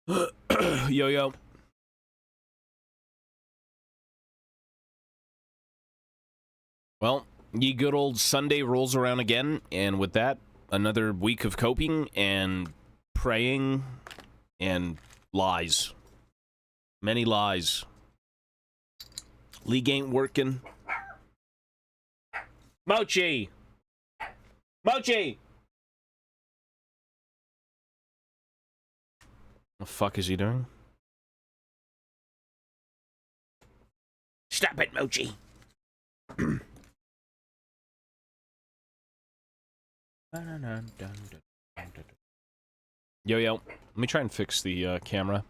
Yo, yo. Well, ye good old Sunday rolls around again, and with that, another week of coping and praying and lies. Many lies. League ain't working. Mochi! Mochi! The fuck is he doing? Stop it, Mochi! Yo, yo. Let me try and fix the camera.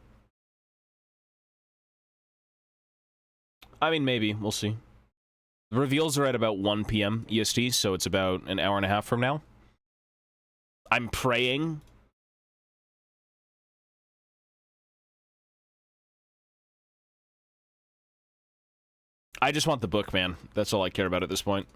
I mean, maybe. We'll see. The reveals are at about 1 p.m. EST, so it's about an hour and a half from now. I'm praying. I just want the book, man. That's all I care about at this point.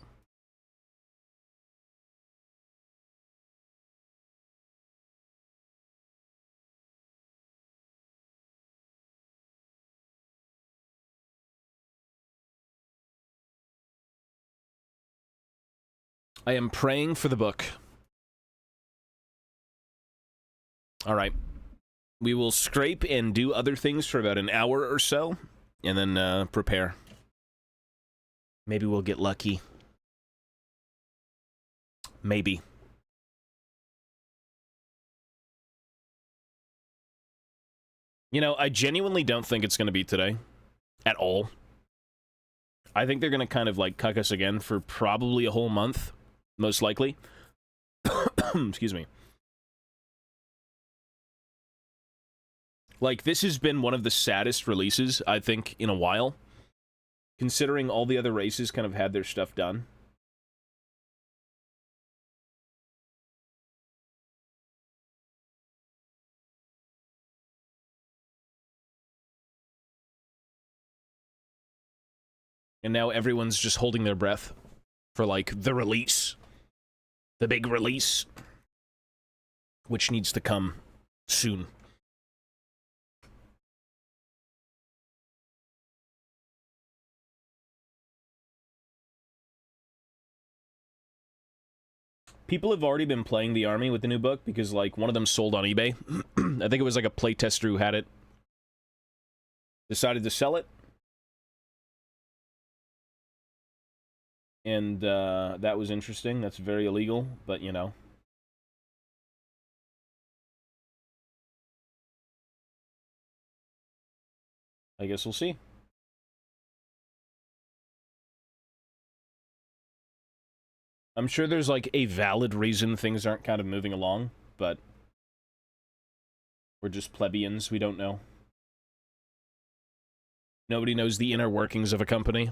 I am praying for the book. Alright. We will scrape and do other things for about an hour or so, and then prepare. Maybe we'll get lucky. Maybe. You know, I genuinely don't think it's going to be today. At all. I think they're going to kind of, like, cuck us again for probably a whole month. Most likely. Excuse me. Like, this has been one of the saddest releases, I think, in a while. Considering all the other races kind of had their stuff done. And now everyone's just holding their breath for, like, the release. The big release. Which needs to come soon. People have already been playing the army with the new book because, like, one of them sold on eBay. I think it was, like, a playtester who had it. Decided to sell it. And, that was interesting. That's very illegal, but, you know. I guess we'll see. I'm sure there's, like, a valid reason things aren't kind of moving along, but we're just plebeians. We don't know. Nobody knows the inner workings of a company.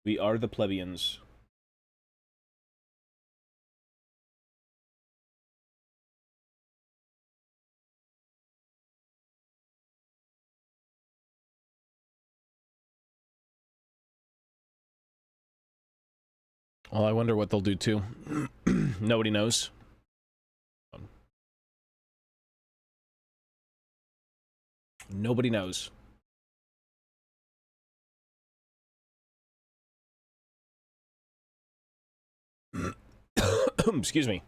We are the plebeians. Well, I wonder what they'll do, too. Nobody knows. Nobody knows. Excuse me.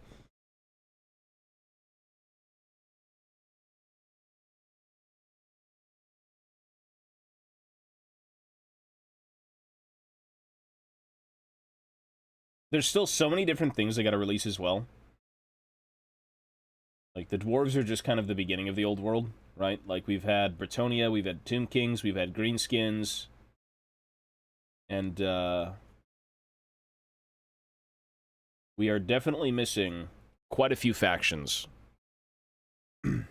There's still so many different things they gotta release as well. Like, the Dwarves are just kind of the beginning of the old world, right? Like, we've had Bretonia, we've had Tomb Kings, we've had Greenskins. And, we are definitely missing quite a few factions. So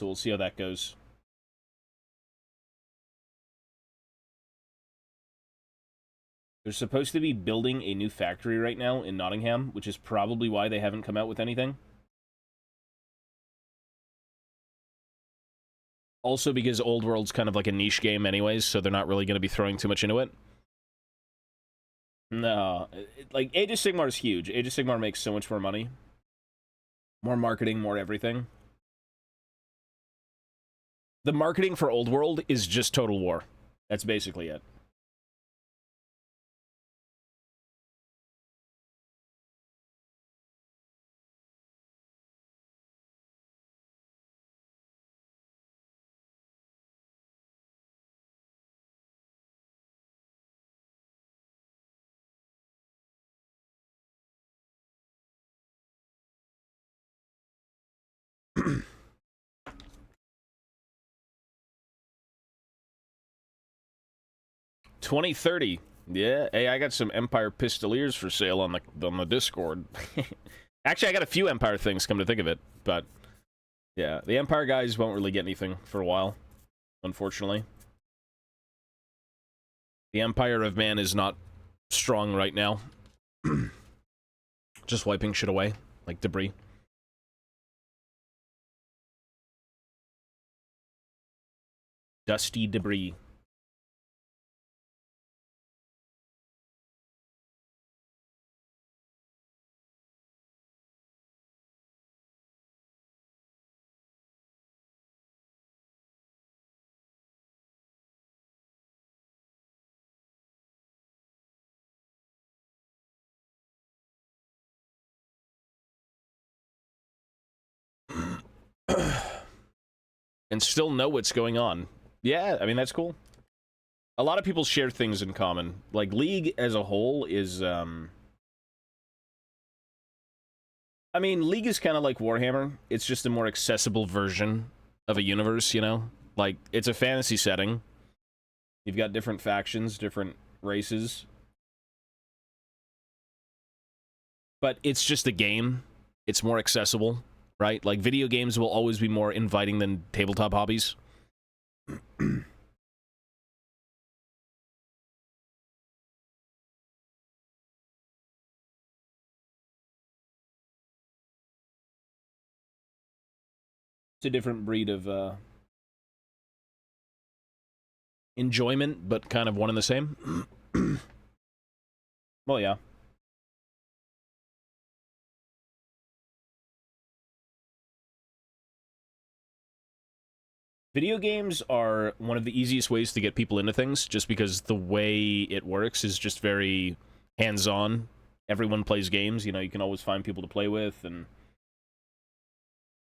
we'll see how that goes. They're supposed to be building a new factory right now in Nottingham, which is probably why they haven't come out with anything. Also because Old World's kind of like a niche game anyways, so they're not really going to be throwing too much into it. No, like Age of Sigmar is huge. Age of Sigmar makes so much more money, more marketing, more everything. The marketing for Old World is just Total War. That's basically it. $20.30. Yeah, hey, I got some Empire Pistoliers for sale on the Discord. Actually, I got a few Empire things, come to think of it, but yeah, the Empire guys won't really get anything for a while, unfortunately. The Empire of Man is not strong right now. Just wiping shit away, like debris. Dusty debris. And still know what's going on. Yeah, I mean, that's cool. A lot of people share things in common. Like, League as a whole is, I mean, League is kind of like Warhammer. It's just a more accessible version of a universe, you know? Like, it's a fantasy setting. You've got different factions, different races. But it's just a game. It's more accessible, right? Like, video games will always be more inviting than tabletop hobbies. It's a different breed of enjoyment, but kind of one and the same. Well, yeah. Video games are one of the easiest ways to get people into things, just because the way it works is just very hands-on. Everyone plays games, you know, you can always find people to play with, and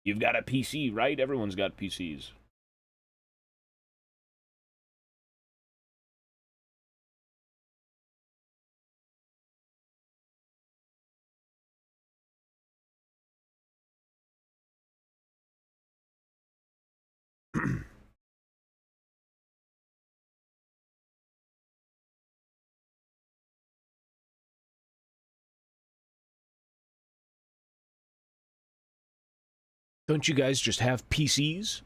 you've got a PC, right? Everyone's got PCs. Don't you guys just have PCs?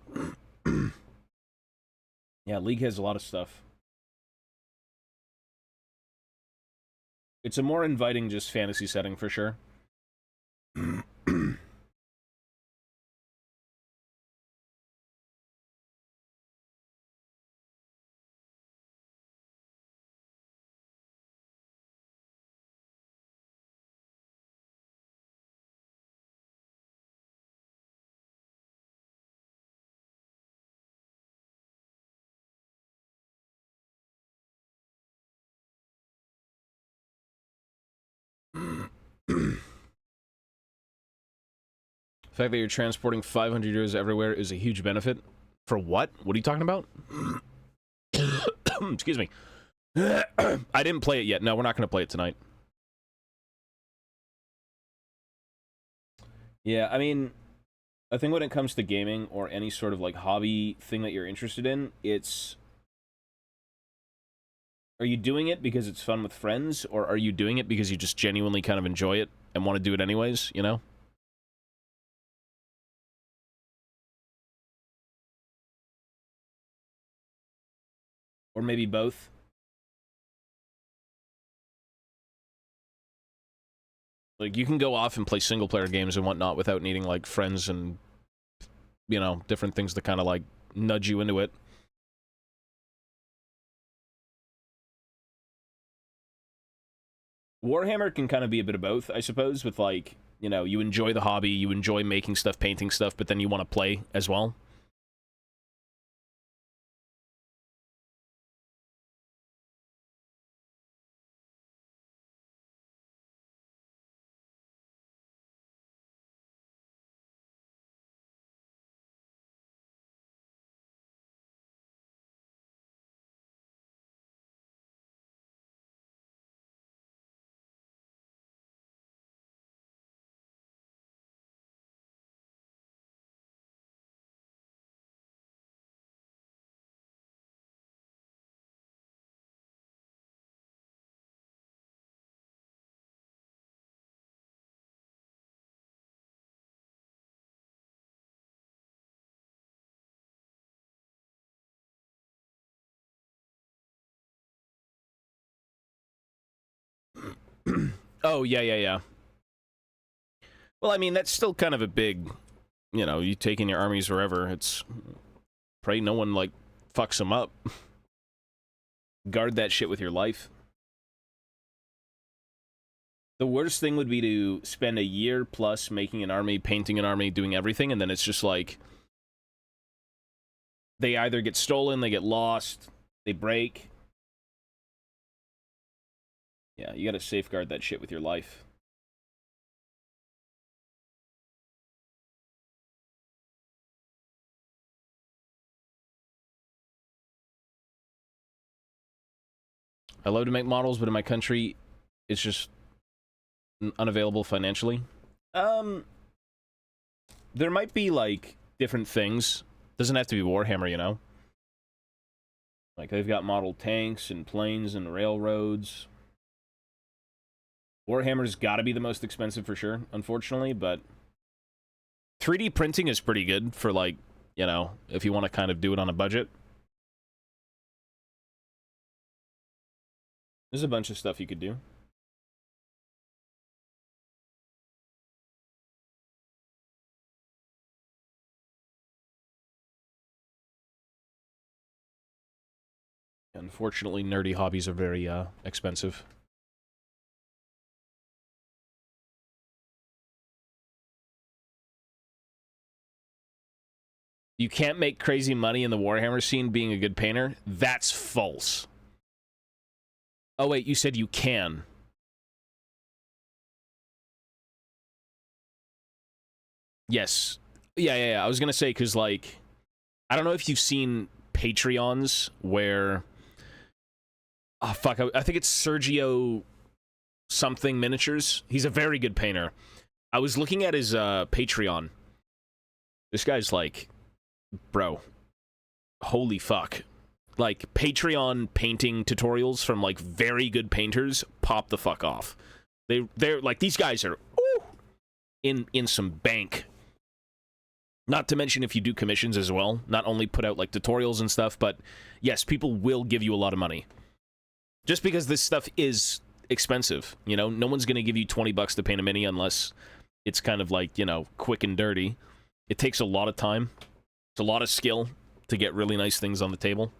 Yeah, League has a lot of stuff. It's a more inviting, just fantasy setting for sure. The fact that you're transporting 500 euros everywhere is a huge benefit. For what? What are you talking about? Excuse me. I didn't play it yet. No, we're not going to play it tonight. Yeah, I mean, I think when it comes to gaming or any sort of like hobby thing that you're interested in, it's, are you doing it because it's fun with friends, or are you doing it because you just genuinely kind of enjoy it and want to do it anyways, you know? Or maybe both. Like, you can go off and play single player games and whatnot without needing like friends and, you know, different things to kind of like nudge you into it. Warhammer can kind of be a bit of both, I suppose, with, like, you know, you enjoy the hobby, you enjoy making stuff, painting stuff, but then you want to play as well. Oh, yeah, yeah, yeah. Well, I mean, that's still kind of a big, you know, you taking your armies wherever, it's... Pray no one, like, fucks them up. Guard that shit with your life. The worst thing would be to spend a year plus making an army, painting an army, doing everything, and then it's just like... They either get stolen, they get lost, they break. Yeah, you gotta safeguard that shit with your life. I love to make models, but in my country, it's just unavailable financially. There might be, like, different things. Doesn't have to be Warhammer, you know? Like, they've got model tanks and planes and railroads. Warhammer's gotta be the most expensive for sure, unfortunately, but 3D printing is pretty good for, like, you know, if you want to kind of do it on a budget. There's a bunch of stuff you could do. Unfortunately, nerdy hobbies are very, expensive. You can't make crazy money in the Warhammer scene being a good painter? That's false. Oh, wait, you said you can. Yes. Yeah. I was gonna say, because, like, I don't know if you've seen Patreons where... Oh, fuck, I think it's Sergio something miniatures. He's a very good painter. I was looking at his Patreon. This guy's like, bro, holy fuck. Like, Patreon painting tutorials from, like, very good painters pop the fuck off. They're like, these guys are in some bank. Not to mention if you do commissions as well, not only put out, like, tutorials and stuff, but yes, people will give you a lot of money. Just because this stuff is expensive, you know? No one's gonna give you 20 bucks to paint a mini unless it's kind of like, you know, quick and dirty. It takes a lot of time. It's a lot of skill to get really nice things on the table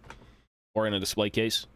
or in a display case.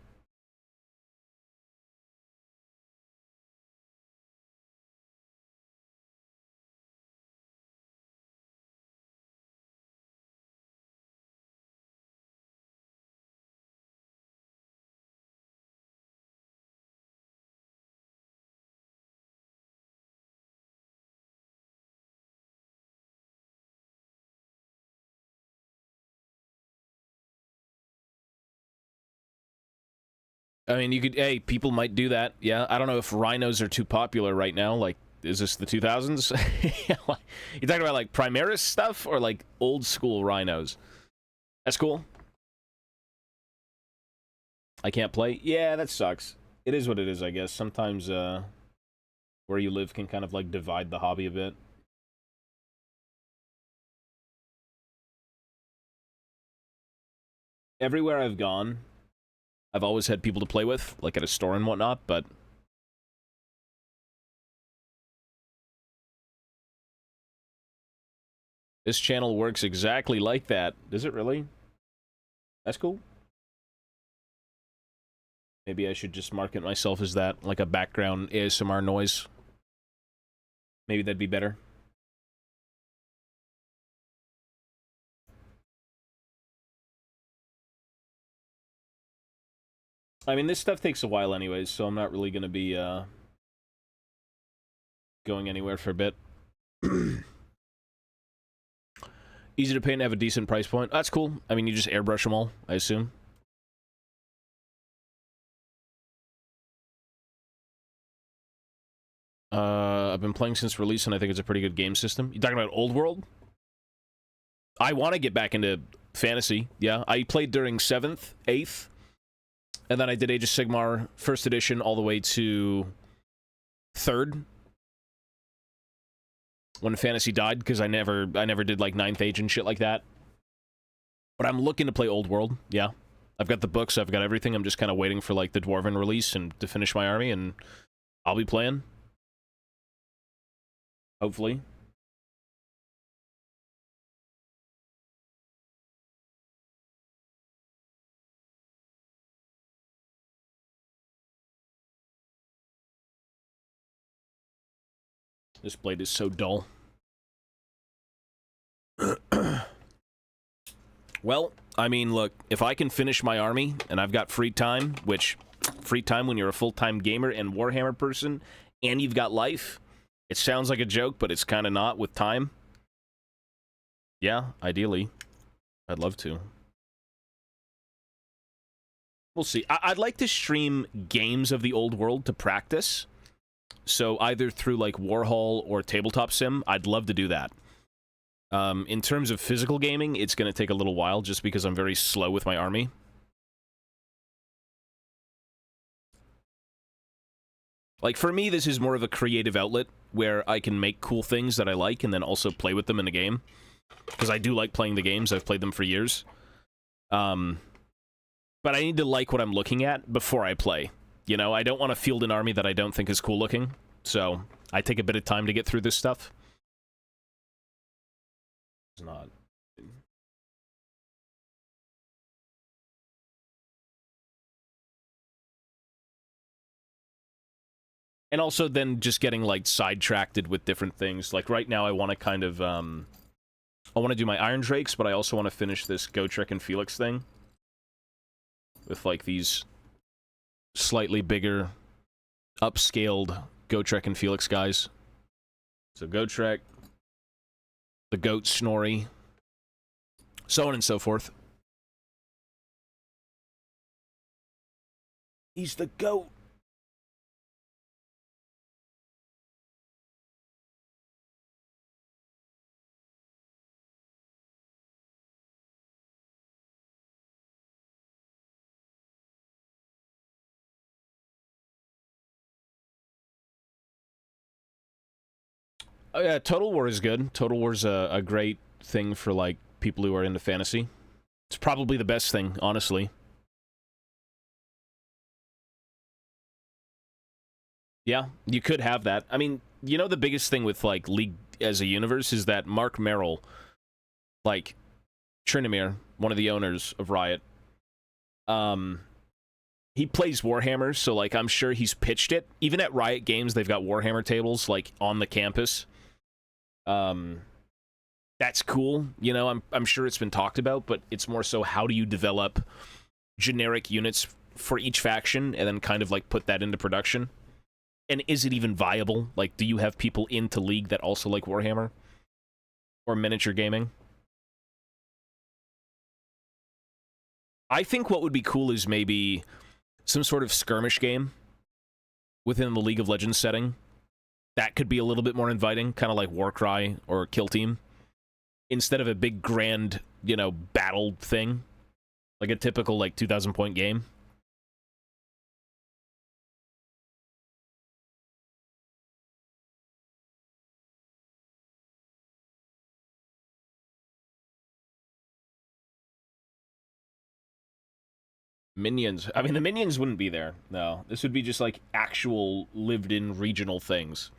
I mean, you could, hey, people might do that, yeah. I don't know if rhinos are too popular right now, like, is this the 2000s? You talking about, like, Primaris stuff, or, like, old school rhinos? That's cool. I can't play? Yeah, that sucks. It is what it is, I guess. Sometimes, where you live can kind of, like, divide the hobby a bit. Everywhere I've gone, I've always had people to play with, like at a store and whatnot, but... This channel works exactly like that. Does it really? That's cool. Maybe I should just market myself as that, like a background ASMR noise. Maybe that'd be better. I mean, this stuff takes a while anyways, so I'm not really going to be going anywhere for a bit. Easy to paint and have a decent price point. That's cool. I mean, you just airbrush them all, I assume. I've been playing since release, and I think it's a pretty good game system. You talking about Old World? I want to get back into fantasy, yeah. I played during 7th, 8th, and then I did Age of Sigmar 1st edition all the way to 3rd. When fantasy died, because I never did, like, 9th Age and shit like that. But I'm looking to play Old World, yeah. I've got the books, I've got everything. I'm just kind of waiting for, like, the Dwarven release and to finish my army, and I'll be playing. Hopefully. This blade is so dull. Well, I mean, look, if I can finish my army, and I've got free time, which, free time when you're a full-time gamer and Warhammer person, and you've got life, it sounds like a joke, but it's kind of not with time. Yeah, ideally. I'd love to. We'll see. I'd like to stream games of the old world to practice. So either through, like, Warhol or Tabletop Sim, I'd love to do that. In terms of physical gaming, it's going to take a little while just because I'm very slow with my army. Like, for me, this is more of a creative outlet where I can make cool things that I like and then also play with them in a game. Because I do like playing the games. I've played them for years. But I need to like what I'm looking at before I play. You know, I don't want to field an army that I don't think is cool looking. So, I take a bit of time to get through this stuff. It's not. And also then just getting, like, sidetracked with different things. Like, right now I want to kind of, I want to do my Iron Drakes, but I also want to finish this Gotrek and Felix thing. With, like, these slightly bigger, upscaled Gotrek and Felix guys. So Gotrek, the Goat Snorri, so on and so forth. He's the goat. Oh yeah, Total War is good. Total War's a great thing for, like, people who are into fantasy. It's probably the best thing, honestly. Yeah, you could have that. I mean, you know, the biggest thing with, like, League as a universe is that Mark Merrill, like, Trinomir, one of the owners of Riot, he plays Warhammer, so, like, I'm sure he's pitched it. Even at Riot Games, they've got Warhammer tables, like, on the campus. That's cool. You know, I'm sure it's been talked about, but it's more so how do you develop generic units for each faction and then kind of, like, put that into production? And is it even viable? Like, do you have people into League that also like Warhammer? Or miniature gaming? I think what would be cool is maybe some sort of skirmish game within the League of Legends setting. That could be a little bit more inviting, kind of like Warcry or Kill Team. Instead of a big grand, you know, battle thing. Like a typical, like, 2,000-point game. Minions. I mean, the minions wouldn't be there. No. This would be just, like, actual lived-in regional things.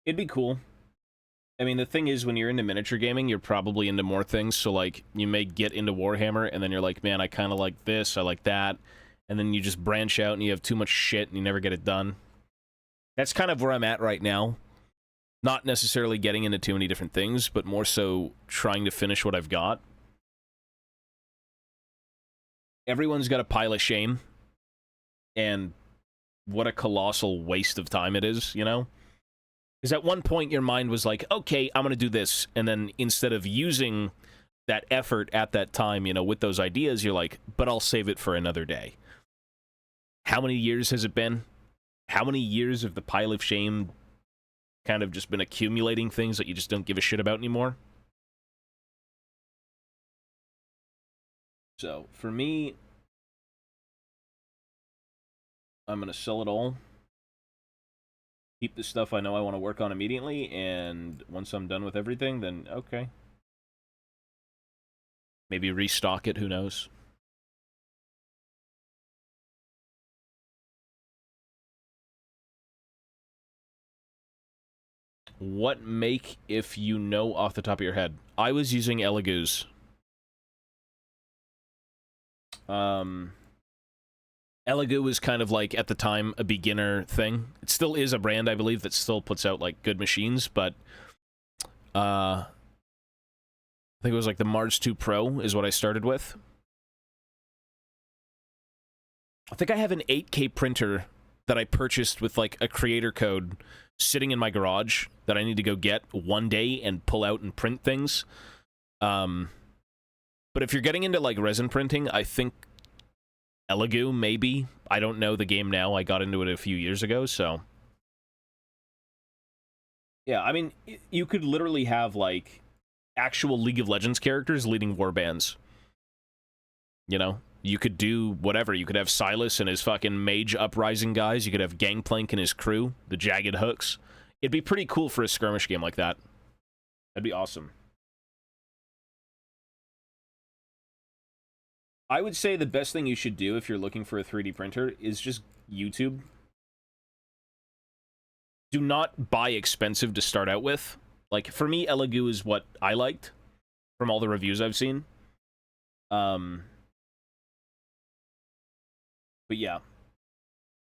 It'd be cool. I mean, the thing is, when you're into miniature gaming, you're probably into more things. So, like, you may get into Warhammer, and then you're like, man, I kind of like this, I like that. And then you just branch out, and you have too much shit, and you never get it done. That's kind of where I'm at right now. Not necessarily getting into too many different things, but more so trying to finish what I've got. Everyone's got a pile of shame. And what a colossal waste of time it is, you know? Because at one point your mind was like, okay, I'm going to do this. And then instead of using that effort at that time, you know, with those ideas, you're like, but I'll save it for another day. How many years has it been? How many years of the pile of shame kind of just been accumulating things that you just don't give a shit about anymore? So, for me, I'm going to sell it all. Keep the stuff I know I want to work on immediately, and once I'm done with everything, then okay. Maybe restock it, who knows? What make, if you know off the top of your head? I was using Elegoo's. Elegoo was kind of like, at the time, a beginner thing. It still is a brand, I believe, that still puts out, like, good machines, but... I think it was, like, the Mars 2 Pro is what I started with. I think I have an 8K printer that I purchased with, like, a creator code sitting in my garage that I need to go get one day and pull out and print things. But if you're getting into, like, resin printing, I think Elegoo, maybe. I don't know the game now. I got into it a few years ago, so... Yeah, I mean, you could literally have, like, actual League of Legends characters leading war bands. You know? You could do whatever. You could have Silas and his fucking Mage Uprising guys. You could have Gangplank and his crew, the Jagged Hooks. It'd be pretty cool for a skirmish game like that. That'd be awesome. I would say the best thing you should do if you're looking for a 3D printer is just YouTube. Do not buy expensive to start out with. Like, for me, Elegoo is what I liked from all the reviews I've seen. But yeah.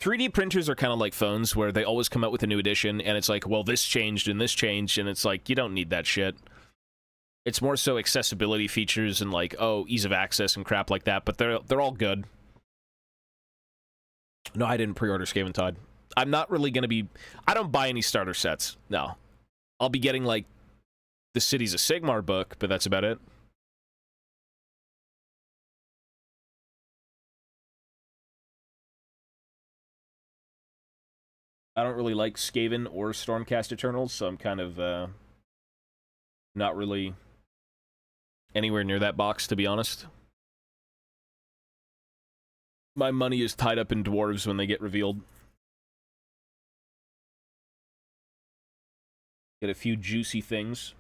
3D printers are kind of like phones, where they always come out with a new edition, and it's like, well, this changed, and it's like, you don't need that shit. It's more so accessibility features and, like, oh, ease of access and crap like that, but they're all good. No, I didn't pre-order Skaven Tide. I'm not really going to be... I don't buy any starter sets, no. I'll be getting, like, the Cities of Sigmar book, but that's about it. I don't really like Skaven or Stormcast Eternals, so I'm kind of, not really anywhere near that box, to be honest. My money is tied up in Dwarves when they get revealed. Get a few juicy things.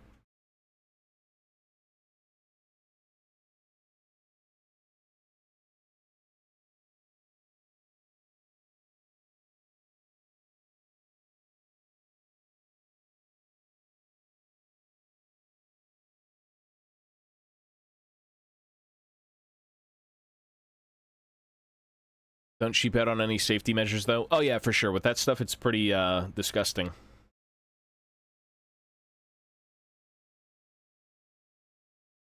Don't cheap out on any safety measures, though. Oh, yeah, for sure. With that stuff, it's pretty, disgusting.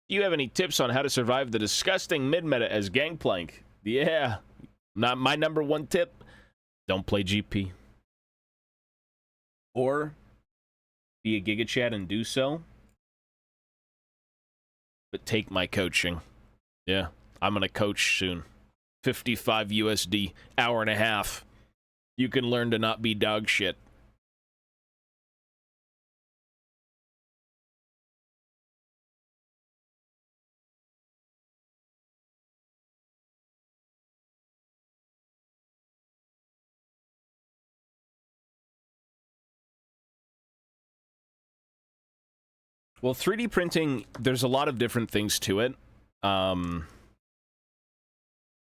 Do you have any tips on how to survive the disgusting mid-meta as Gangplank? Yeah. Not my number one tip. Don't play GP. Or be a Giga Chat and do so. But take my coaching. Yeah, I'm gonna coach soon. 55 USD, hour and a half. You can learn to not be dog shit. Well, 3D printing, there's a lot of different things to it.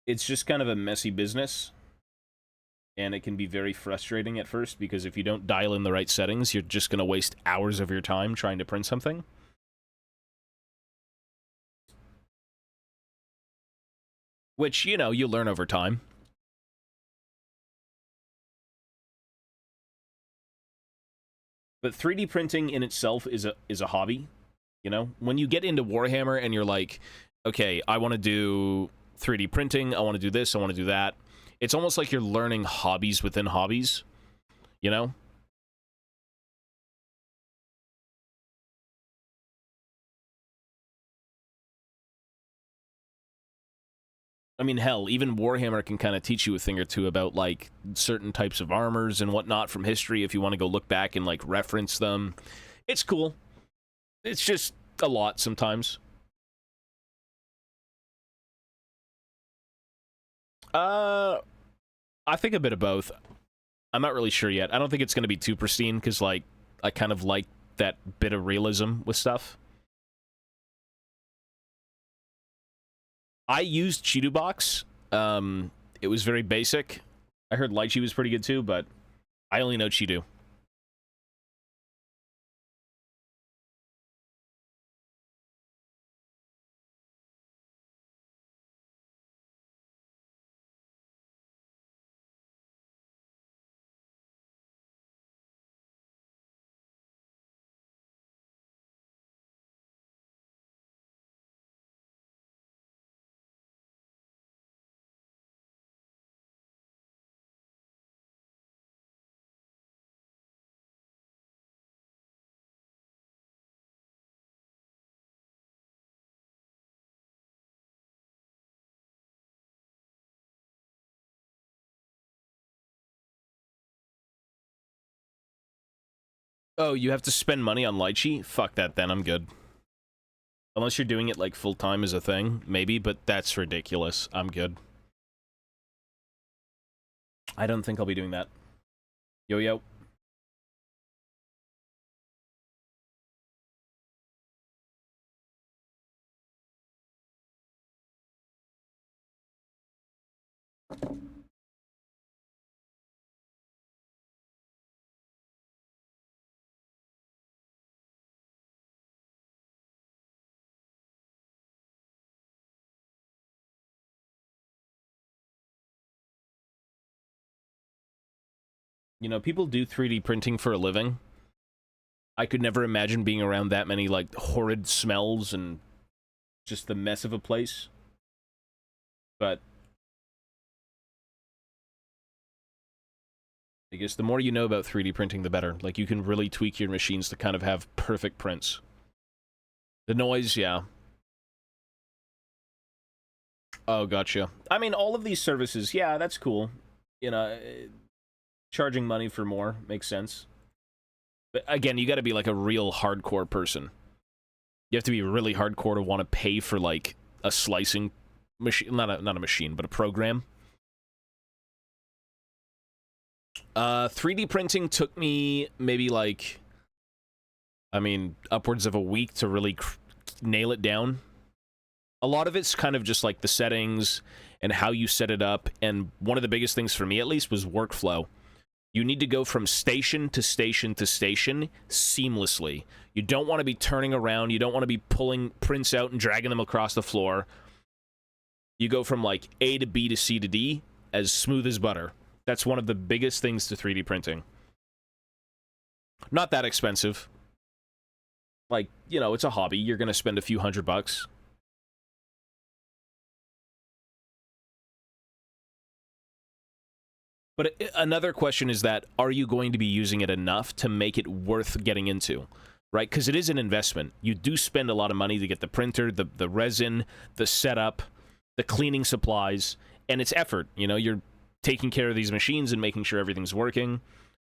It's just kind of a messy business. And it can be very frustrating at first, because if you don't dial in the right settings, you're just going to waste hours of your time trying to print something. Which, you know, you learn over time. But 3D printing in itself is a hobby, you know? When you get into Warhammer and you're like, okay, I want to do 3D printing, I want to do this, I want to do that. It's almost like you're learning hobbies within hobbies, you know? I mean, hell, even Warhammer can kind of teach you a thing or two about, like, certain types of armors and whatnot from history if you want to go look back and, like, reference them. It's cool. It's just a lot sometimes. I think a bit of both. I'm not really sure yet. I don't think it's going to be too pristine, because, like, I kind of like that bit of realism with stuff. I used Cheeto Box. It was very basic. I heard Lychee was pretty good too, but I only know Cheeto. Oh, you have to spend money on Lychee? Fuck that then, I'm good. Unless you're doing it, like, full-time as a thing, maybe, but that's ridiculous. I'm good. I don't think I'll be doing that. Yo. You know, people do 3D printing for a living. I could never imagine being around that many, like, horrid smells and just the mess of a place. But I guess the more you know about 3D printing, the better. Like, you can really tweak your machines to kind of have perfect prints. The noise, yeah. Oh, gotcha. I mean, all of these services, yeah, that's cool. You know, charging money for more makes sense. But again, you got to be like a real hardcore person. You have to be really hardcore to want to pay for, like, a slicing machine. Not a machine, but a program. 3D printing took me maybe, like, I mean, upwards of a week to really nail it down. A lot of it's kind of just like the settings and how you set it up, and one of the biggest things for me, at least, was workflow. You need to go from station to station to station seamlessly. You don't want to be turning around. You don't want to be pulling prints out and dragging them across the floor. You go from, like, A to B to C to D as smooth as butter. That's one of the biggest things to 3D printing. Not that expensive. Like, you know, it's a hobby. You're going to spend a few $100. But another question is that, are you going to be using it enough to make it worth getting into? Right? Because it is an investment. You do spend a lot of money to get the printer, the resin, the setup, the cleaning supplies, and it's effort. You know, you're taking care of these machines and making sure everything's working.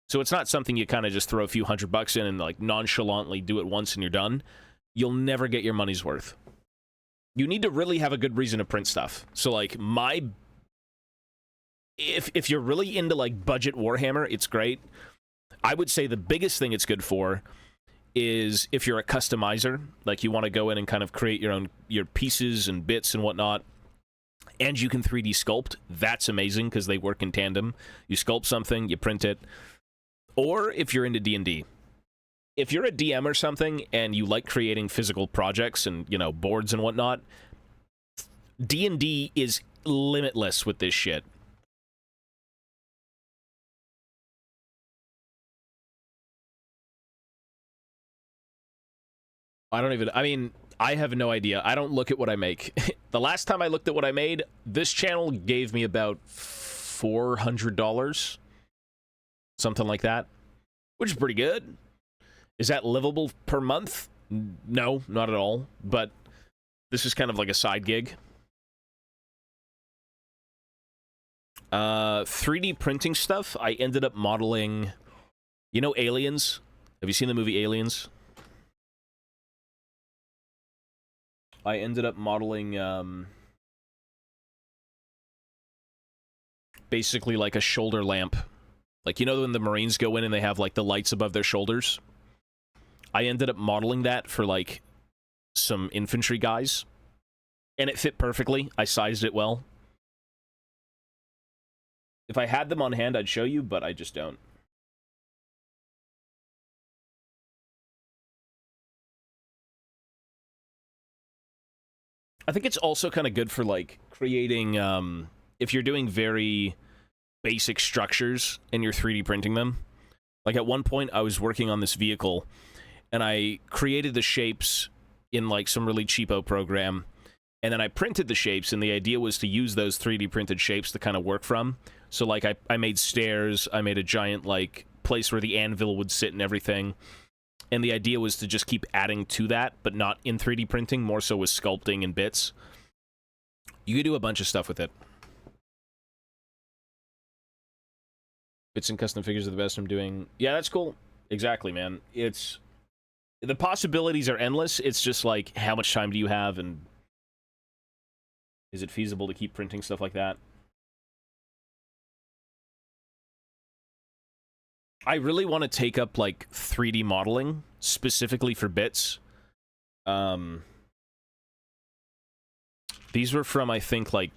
So it's not something you kind of just throw a few $100 in and, like, nonchalantly do it once and you're done. You'll never get your money's worth. You need to really have a good reason to print stuff. So, like, if you're really into, like, budget Warhammer, it's great. I would say the biggest thing it's good for is if you're a customizer, like, you want to go in and kind of create your pieces and bits and whatnot. and you can 3D sculpt. That's amazing because they work in tandem. You sculpt something, you print it. Or if you're into D&D. If you're a DM or something and you like creating physical projects and, you know, boards and whatnot, D&D is limitless with this shit. I mean, I have no idea. I don't look at what I make. The last time I looked at what I made, this channel gave me about $400. Something like that. Which is pretty good. Is that livable per month? No, not at all. But this is kind of like a side gig. 3D printing stuff, I ended up modeling... You know Aliens? Have you seen the movie Aliens? I ended up modeling, basically like a shoulder lamp. Like, you know when the Marines go in and they have, like, the lights above their shoulders? I ended up modeling that for, like, some infantry guys. And it fit perfectly. I sized it well. If I had them on hand, I'd show you, but I just don't. I think it's also kind of good for, like, creating, if you're doing very basic structures and you're 3D printing them. Like, at one point, I was working on this vehicle, and I created the shapes in, like, some really cheapo program, and then I printed the shapes, and the idea was to use those 3D printed shapes to kind of work from. So, like, I made stairs, I made a giant, like, place where the anvil would sit and everything. And the idea was to just keep adding to that, but not in 3D printing, more so with sculpting and bits. You could do a bunch of stuff with it. Bits and custom figures are the best I'm doing. Yeah, that's cool. Exactly, man. It's... The possibilities are endless. It's just like, how much time do you have, and... Is it feasible to keep printing stuff like that? I really want to take up, like, 3D modeling, specifically for bits. These were from, I think, like,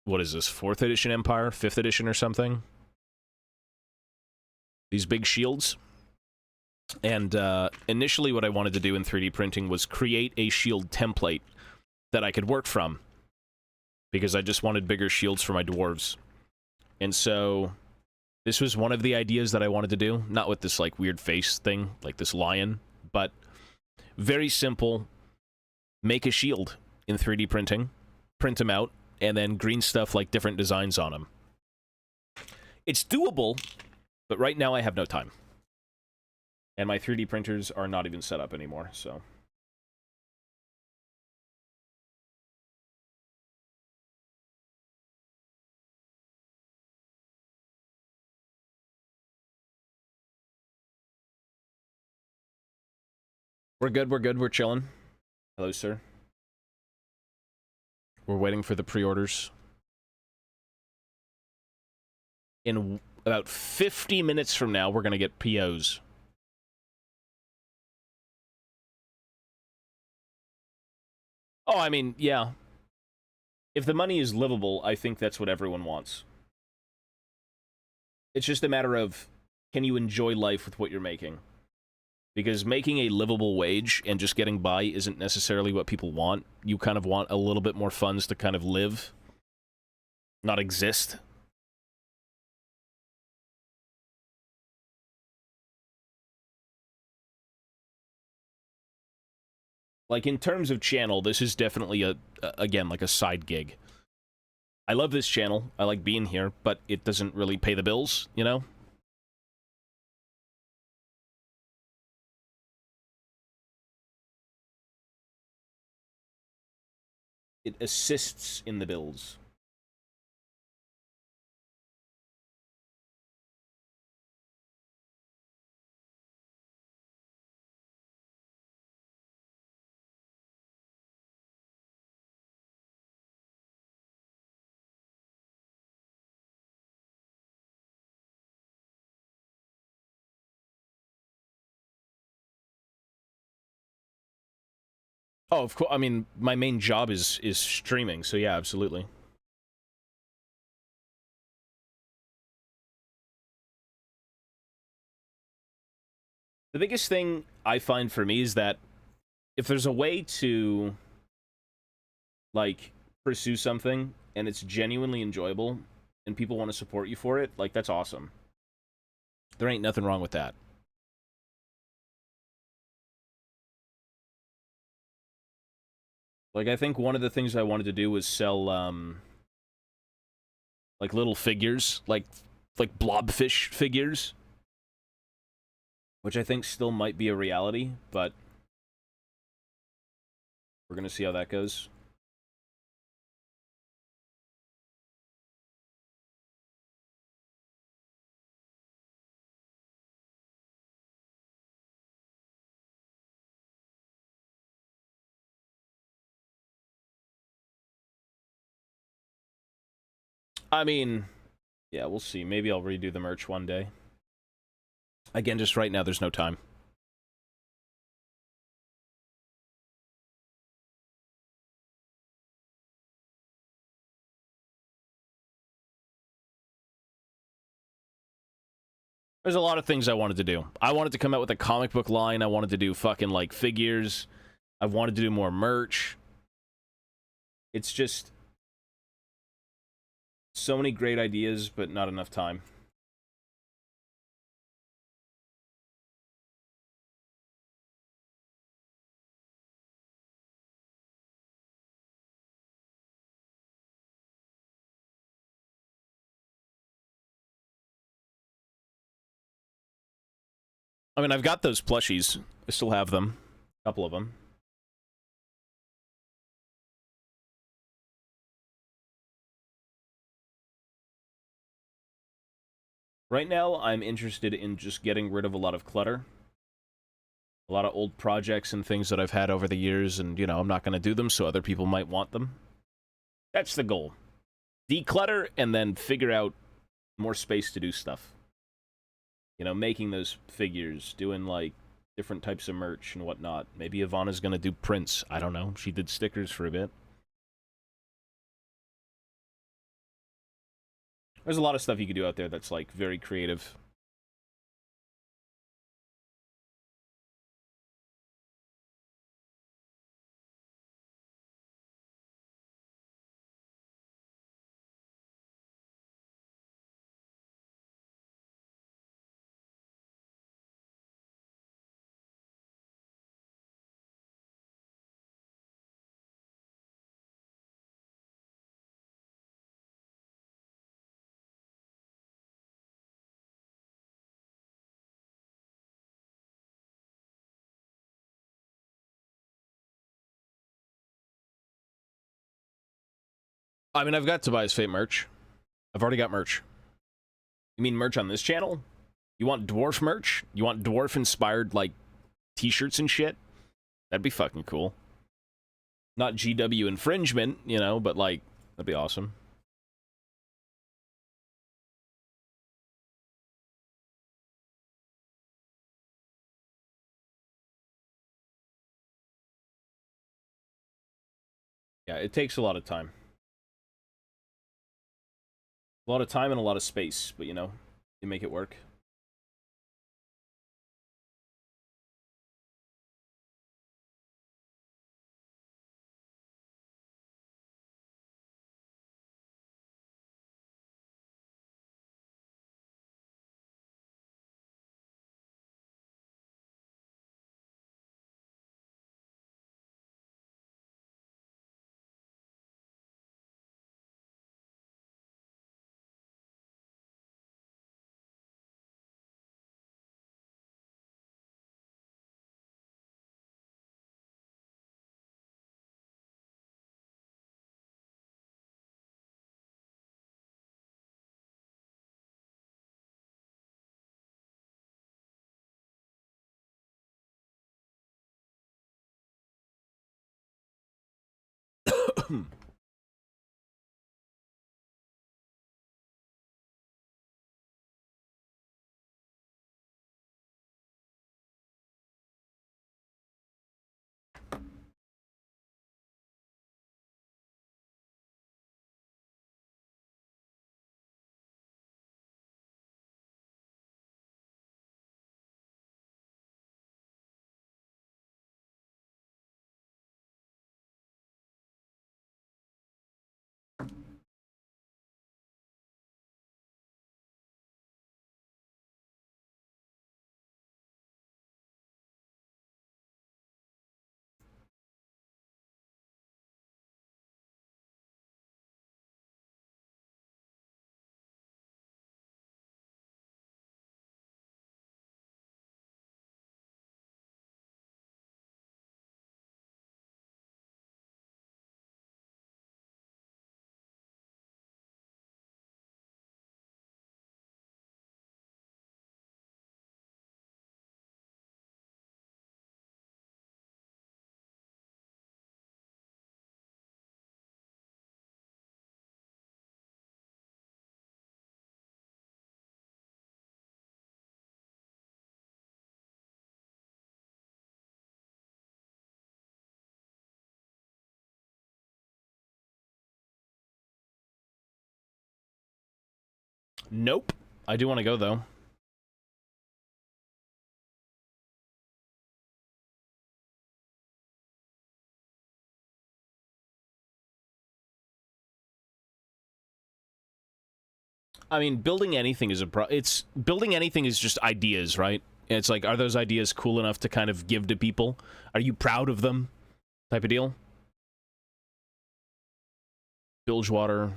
what is this, 4th edition Empire? 5th edition or something? These big shields. And, initially what I wanted to do in 3D printing was create a shield template that I could work from. Because I just wanted bigger shields for my dwarves. And so... This was one of the ideas that I wanted to do. Not with this, like, weird face thing, like this lion, but very simple. Make a shield in 3D printing, print them out, and then green stuff, like, different designs on them. It's doable, but right now I have no time. And my 3D printers are not even set up anymore, so... We're good, we're chilling. Hello, sir. We're waiting for the pre-orders. In about 50 minutes from now, we're gonna get POs. Oh, I mean, yeah. If the money is livable, I think that's what everyone wants. It's just a matter of, can you enjoy life with what you're making? Because making a livable wage and just getting by isn't necessarily what people want. You kind of want a little bit more funds to kind of live, not exist. Like, in terms of channel, this is definitely again, like a side gig. I love this channel, I like being here, but it doesn't really pay the bills, you know? It assists in the bills. Oh, of course. I mean, my main job is streaming, so yeah, absolutely. The biggest thing I find for me is that if there's a way to, like, pursue something and it's genuinely enjoyable and people want to support you for it, like, that's awesome. There ain't nothing wrong with that. Like, I think one of the things I wanted to do was sell, like, little figures, like blobfish figures, which I think still might be a reality, but we're gonna see how that goes. I mean, yeah, we'll see. Maybe I'll redo the merch one day. Again, just right now, there's no time. There's a lot of things I wanted to do. I wanted to come out with a comic book line. I wanted to do fucking, like, figures. I wanted to do more merch. It's just so many great ideas, but not enough time. I mean, I've got those plushies. I still have them. A couple of them. Right now, I'm interested in just getting rid of a lot of clutter. A lot of old projects and things that I've had over the years, and, you know, I'm not going to do them, so other people might want them. That's the goal. Declutter, and then figure out more space to do stuff. You know, making those figures, doing, like, different types of merch and whatnot. Maybe Ivana's going to do prints. I don't know. She did stickers for a bit. There's a lot of stuff you can do out there that's, like, very creative. I mean, I've got Tobias Fate merch. I've already got merch. You mean merch on this channel? You want dwarf merch? You want dwarf-inspired, like, t-shirts and shit? That'd be fucking cool. Not GW infringement, you know, but, like, that'd be awesome. Yeah, it takes a lot of time. A lot of time and a lot of space, but, you know, you make it work. Nope. I do want to go, though. I mean, building anything is building anything is just ideas, right? It's like, are those ideas cool enough to kind of give to people? Are you proud of them? Type of deal. Bilgewater.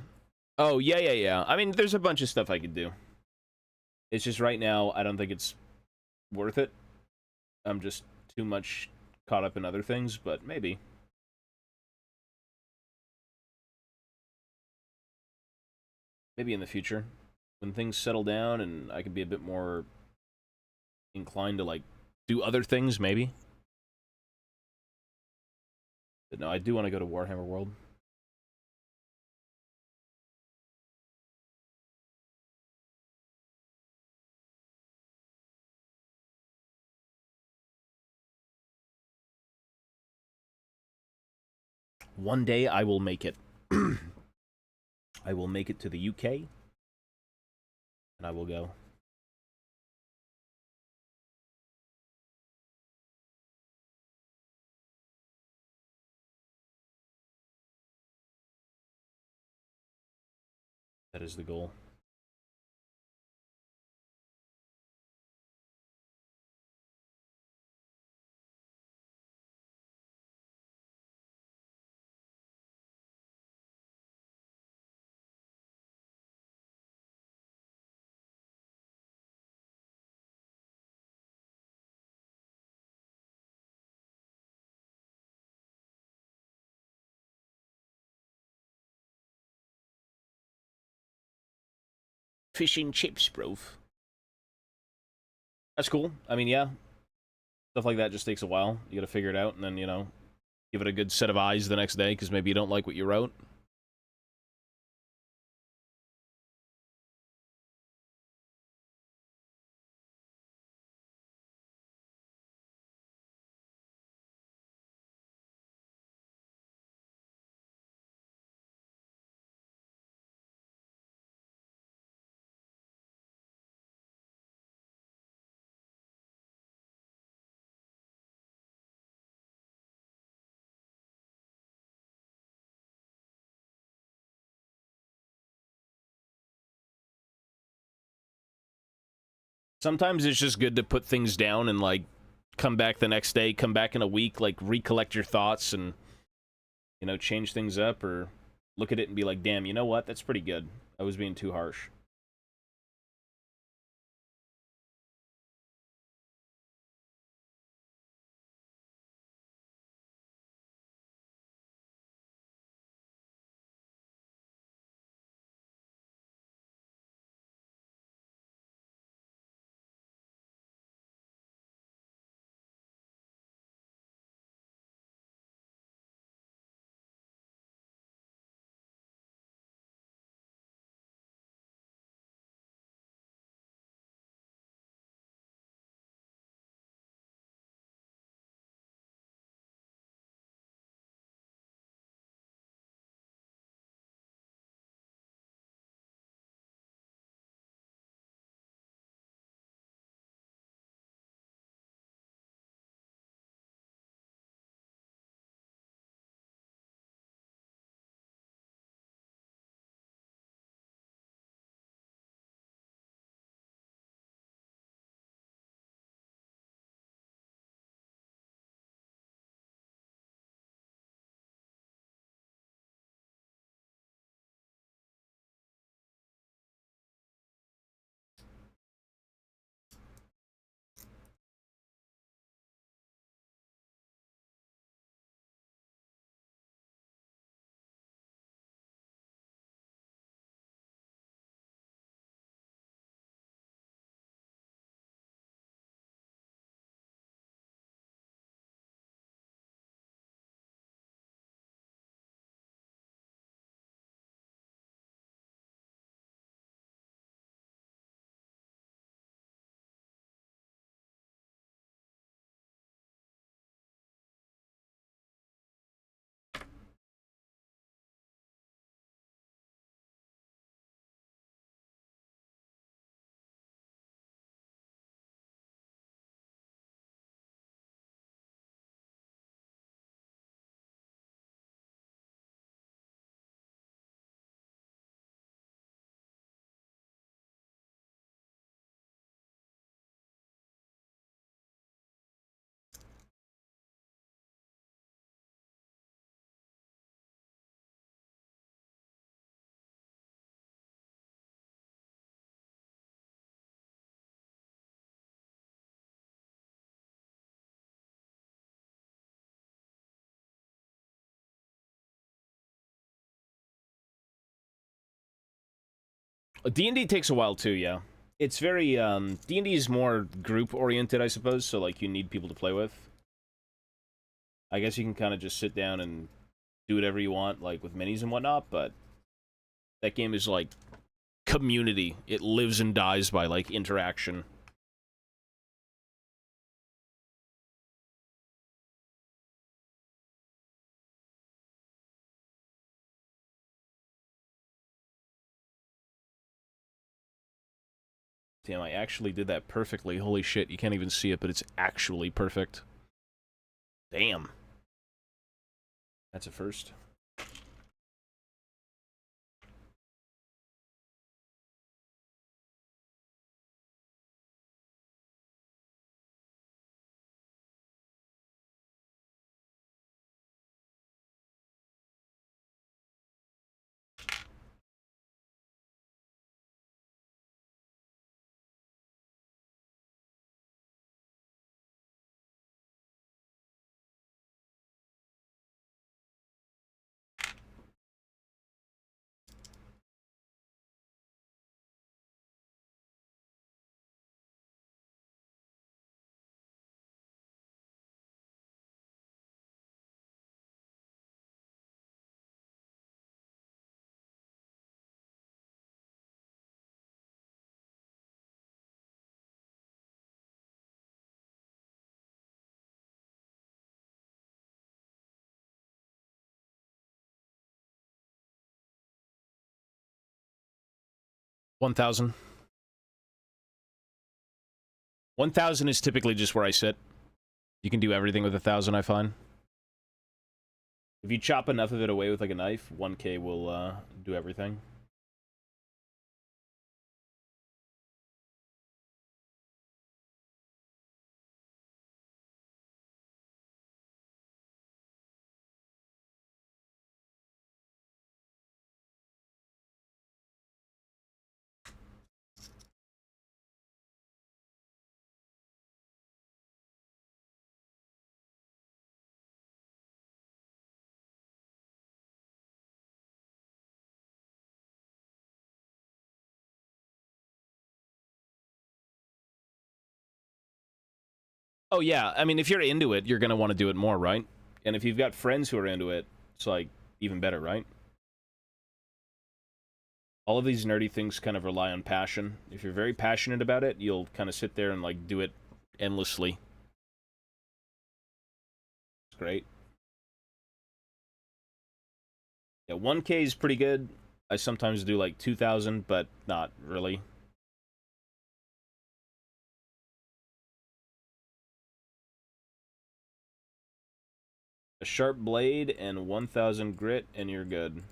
Oh, yeah. I mean, there's a bunch of stuff I could do. It's just right now, I don't think it's worth it. I'm just too much caught up in other things, but maybe. Maybe in the future. When things settle down and I can be a bit more inclined to, like, do other things, maybe. But no, I do want to go to Warhammer World. One day I will make it. I will make it to the UK, and I will go. That is the goal. Fish and chips, bro. That's cool. I mean, yeah. Stuff like that just takes a while. You gotta figure it out, and then, you know, give it a good set of eyes the next day, because maybe you don't like what you wrote. Sometimes it's just good to put things down and, like, come back the next day, come back in a week, like, recollect your thoughts and, you know, change things up, or look at it and be like, damn, you know what? That's pretty good. I was being too harsh. D&D takes a while too, yeah. It's very, D&D is more group-oriented, I suppose, so, like, you need people to play with. I guess you can kind of just sit down and do whatever you want, like, with minis and whatnot, but that game is, like, community. It lives and dies by, like, interaction. Damn, I actually did that perfectly. Holy shit, you can't even see it, but it's actually perfect. Damn. That's a first. $1,000. 1,000 is typically just where I sit. You can do everything with 1,000, I find. If you chop enough of it away with, like, a knife, 1K will, do everything. Oh, yeah. I mean, if you're into it, you're going to want to do it more, right? And if you've got friends who are into it, it's, like, even better, right? All of these nerdy things kind of rely on passion. If you're very passionate about it, you'll kind of sit there and, like, do it endlessly. It's great. Yeah, 1K is pretty good. I sometimes do, like, 2,000, but not really. A sharp blade and 1,000 grit, and you're good.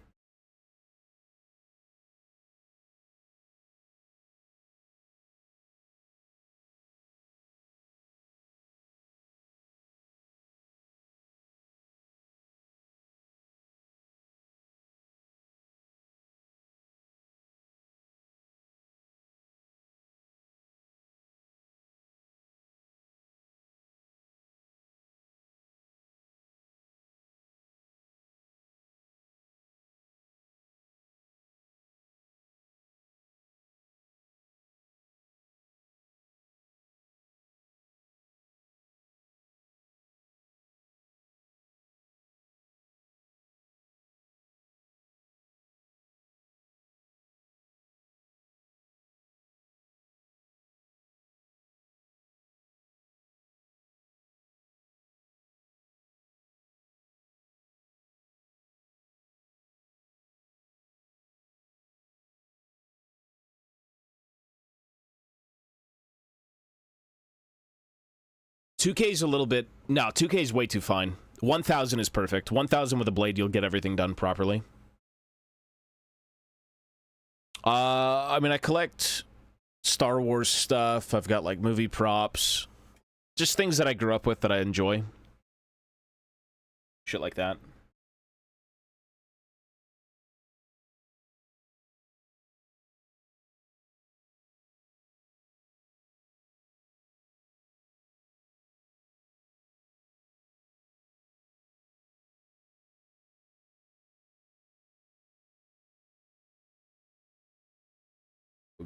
$2K is a little bit... No, $2K is way too fine. 1,000 is perfect. 1,000 with a blade, you'll get everything done properly. I mean, I collect Star Wars stuff. I've got, like, movie props. Just things that I grew up with that I enjoy. Shit like that.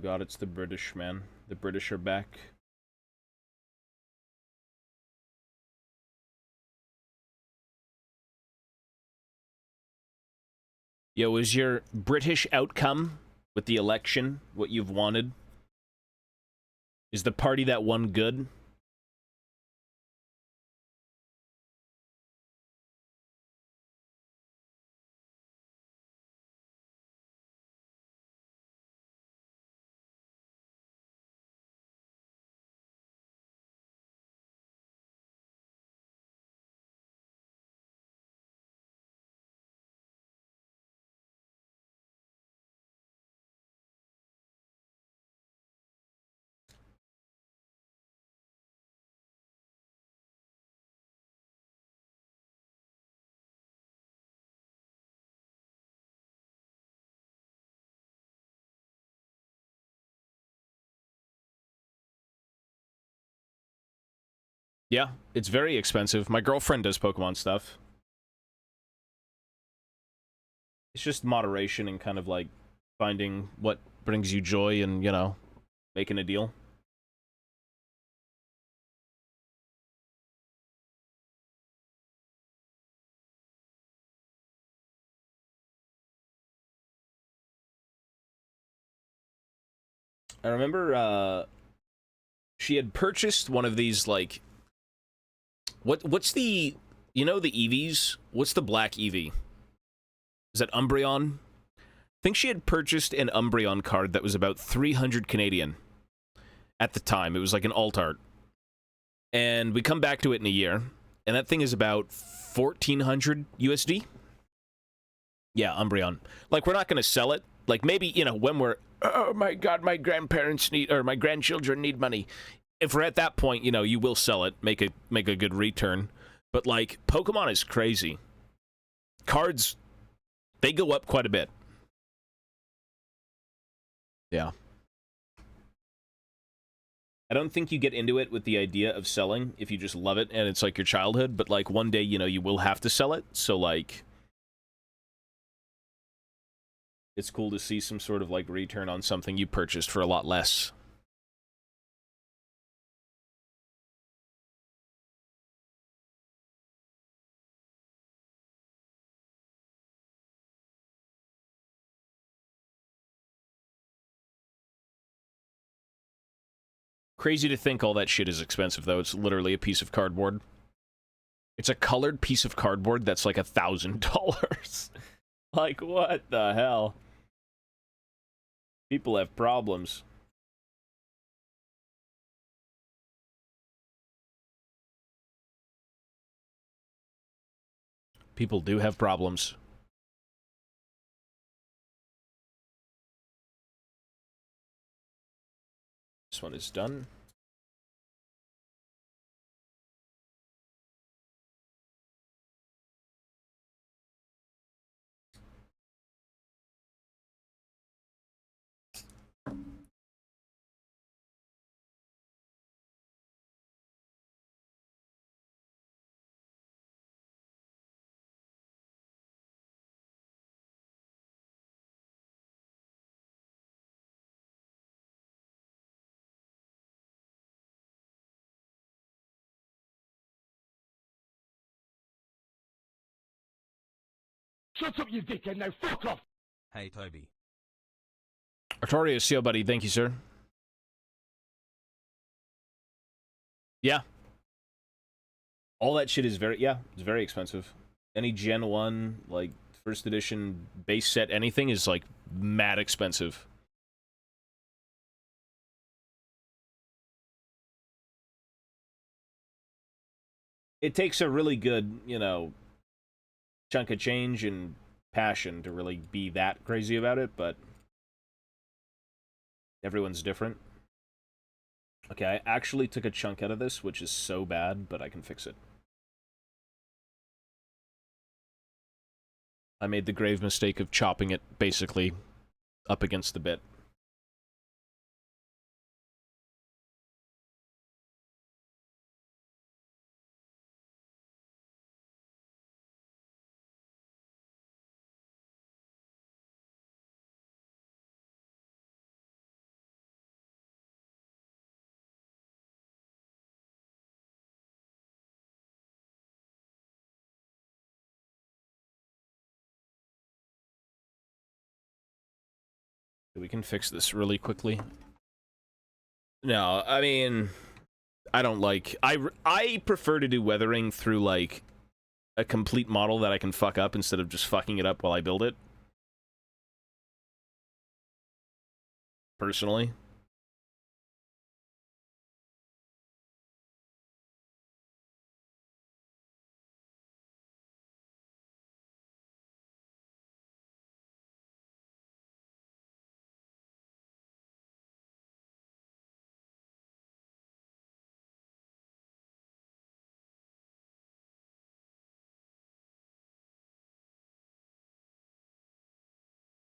god, it's the British, man. The British are back. Yo, is your British outcome with the election what you've wanted? Is the party that won good? Yeah, it's very expensive. My girlfriend does Pokemon stuff. It's just moderation and kind of like finding what brings you joy and, you know, making a deal. I remember she had purchased one of these, like, what's the, you know, the EVs? What's the black EV? Is that Umbreon? I think she had purchased an Umbreon card that was about 300 Canadian at the time. It was like an alt art. And we come back to it in a year, and that thing is about 1,400 USD. Yeah, Umbreon. Like, we're not going to sell it. Like, maybe, you know, when we're, oh my god, my grandparents need, or my grandchildren need money. If we're at that point, you know, you will sell it, make a good return. But, like, Pokemon is crazy. Cards, they go up quite a bit. Yeah. I don't think you get into it with the idea of selling if you just love it and it's like your childhood, but, like, one day, you know, you will have to sell it. So, like, it's cool to see some sort of, like, return on something you purchased for a lot less. Crazy to think all that shit is expensive, though. It's literally a piece of cardboard. It's a colored piece of cardboard that's like $1,000. Like, what the hell? People have problems. People do have problems. This one is done. Shut up, you dickhead, now fuck off! Hey, Toby. Artorius, yo, buddy. Thank you, sir. Yeah. All that shit is very, yeah, it's very expensive. Any Gen 1, like, first edition base set anything is, like, mad expensive. It takes a really good, you know, chunk of change and passion to really be that crazy about it, but everyone's different. Okay, I actually took a chunk out of this, which is so bad, but I can fix it. I made the grave mistake of chopping it, basically, up against the bit. We can fix this really quickly. No, I mean, I don't like... I prefer to do weathering through, like, a complete model that I can fuck up instead of just fucking it up while I build it. Personally.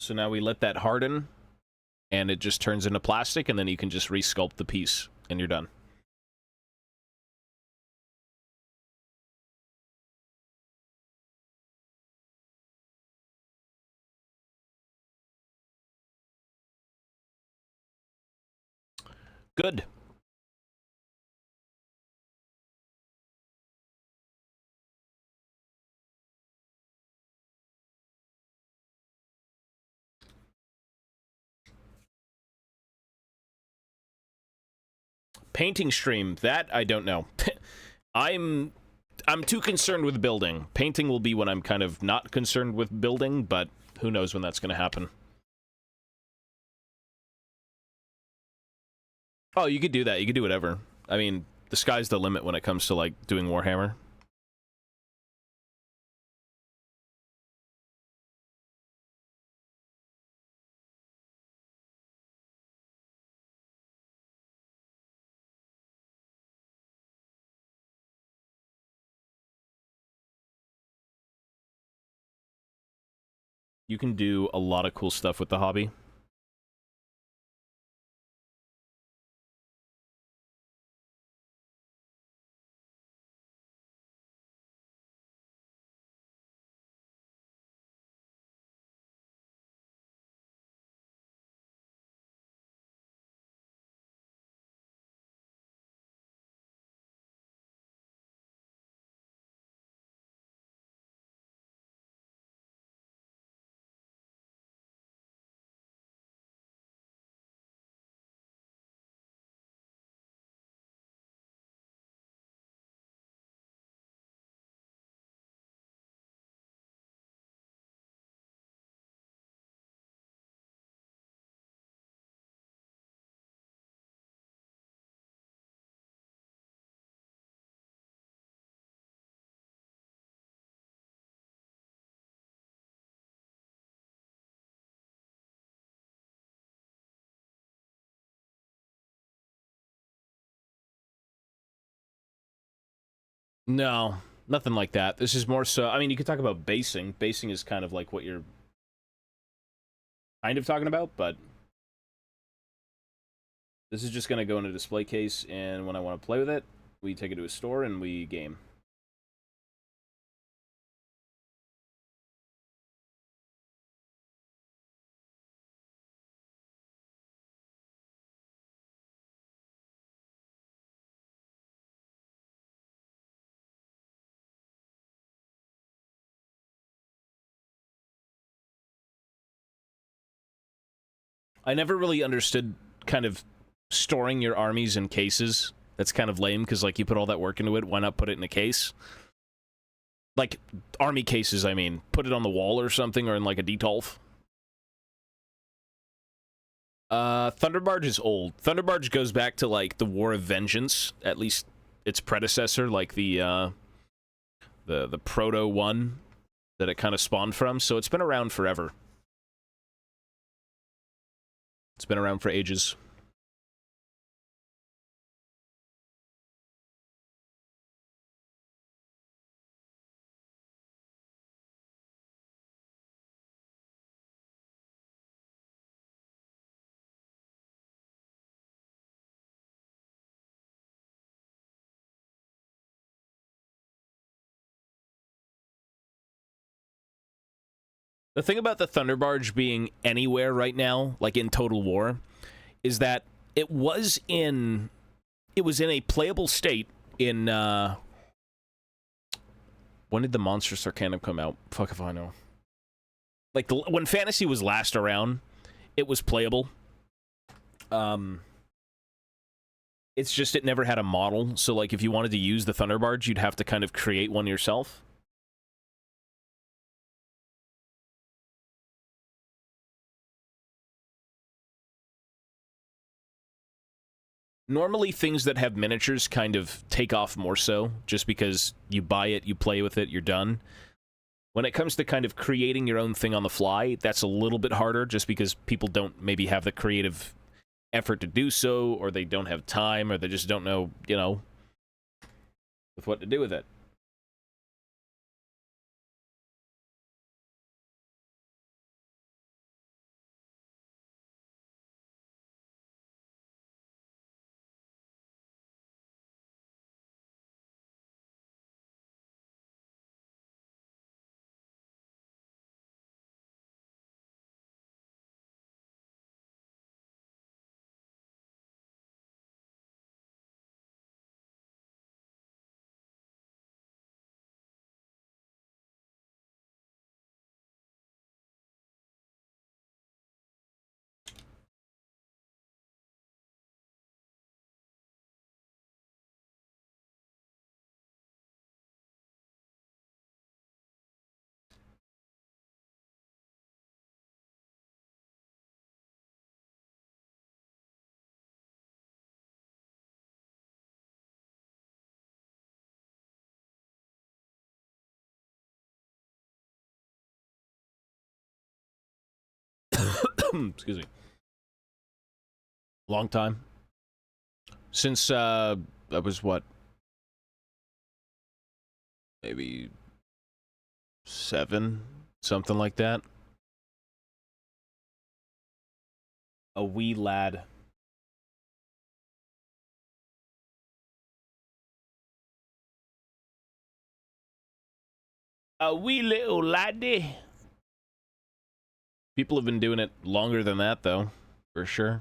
So now we let that harden, and it just turns into plastic, and then you can just resculpt the piece, and you're done. Good. Painting stream, that I don't know. I'm too concerned with building. Painting will be when I'm kind of not concerned with building, but who knows when that's going to happen. Oh, you could do that. You could do whatever. I mean, the sky's the limit when it comes to, like, doing Warhammer. You can do a lot of cool stuff with the hobby. No, nothing like that. This is more so... I mean, you could talk about basing. Basing is kind of like what you're kind of talking about, but... This is just going to go in a display case, and when I want to play with it, we take it to a store and we game. I never really understood kind of storing your armies in cases. That's kind of lame, because, like, you put all that work into it, why not put it in a case? Like, army cases, I mean. Put it on the wall or something, or in, like, a detolf. Thunderbarge is old. Thunderbarge goes back to, like, the War of Vengeance, at least its predecessor, like the proto one that it kind of spawned from, so it's been around forever. It's been around for ages. The thing about the Thunderbarge being anywhere right now, like in Total War, is that it was in a playable state in when did the Monstrous Arcanum come out? Fuck if I know. Like when Fantasy was last around, it was playable. It's just it never had a model, so like if you wanted to use the Thunder Barge, you'd have to kind of create one yourself. Normally, things that have miniatures kind of take off more so, just because you buy it, you play with it, you're done. When it comes to kind of creating your own thing on the fly, that's a little bit harder, just because people don't maybe have the creative effort to do so, or they don't have time, or they just don't know, you know, with what to do with it. Excuse me. Long time. Since, I was, what? Maybe 7? Something like that. A wee lad. A wee little laddie. People have been doing it longer than that, though. For sure.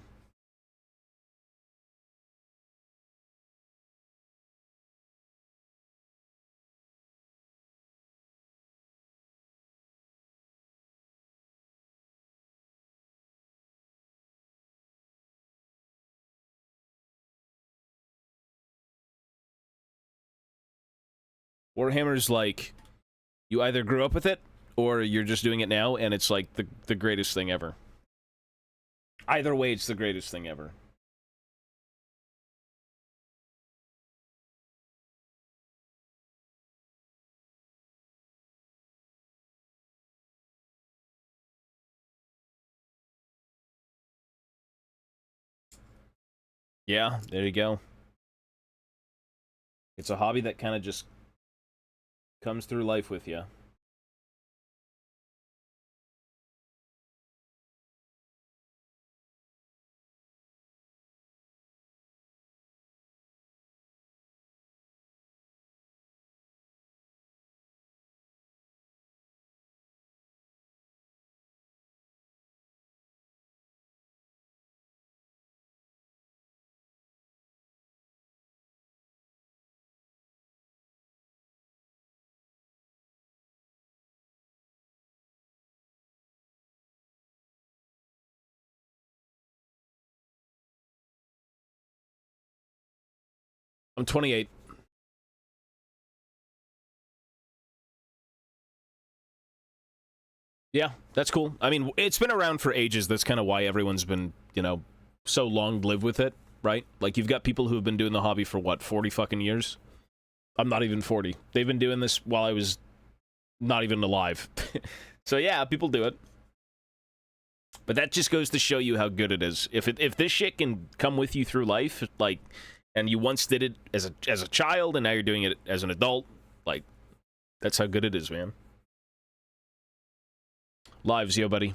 Warhammer's like, you either grew up with it, or you're just doing it now, and it's like the greatest thing ever. Either way, it's the greatest thing ever. Yeah, there you go. It's a hobby that kind of just comes through life with you. I'm 28. Yeah, that's cool. I mean, it's been around for ages. That's kind of why everyone's been, you know, so long lived with it, right? Like, you've got people who have been doing the hobby for, what, 40 fucking years? I'm not even 40. They've been doing this while I was not even alive. So, yeah, people do it. But that just goes to show you how good it is. If this shit can come with you through life, like, and you once did it as a child, and now you're doing it as an adult, like, that's how good it is, man. Lives, yo, buddy.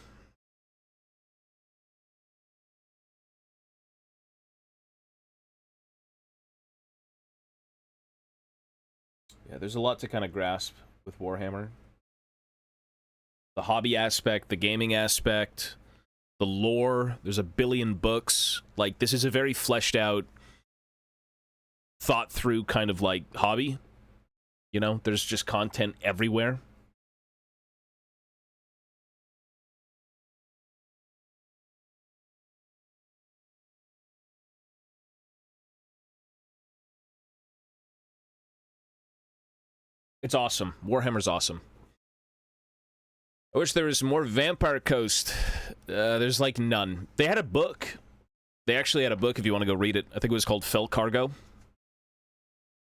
Yeah, there's a lot to kind of grasp with Warhammer. The hobby aspect, the gaming aspect, the lore. There's a billion books. Like, this is a very fleshed out, thought through kind of like hobby. You know, there's just content everywhere. It's awesome. Warhammer's awesome. I wish there was more Vampire Coast. There's like none. They had a book. They actually had a book if you want to go read it. I think it was called Fel Cargo.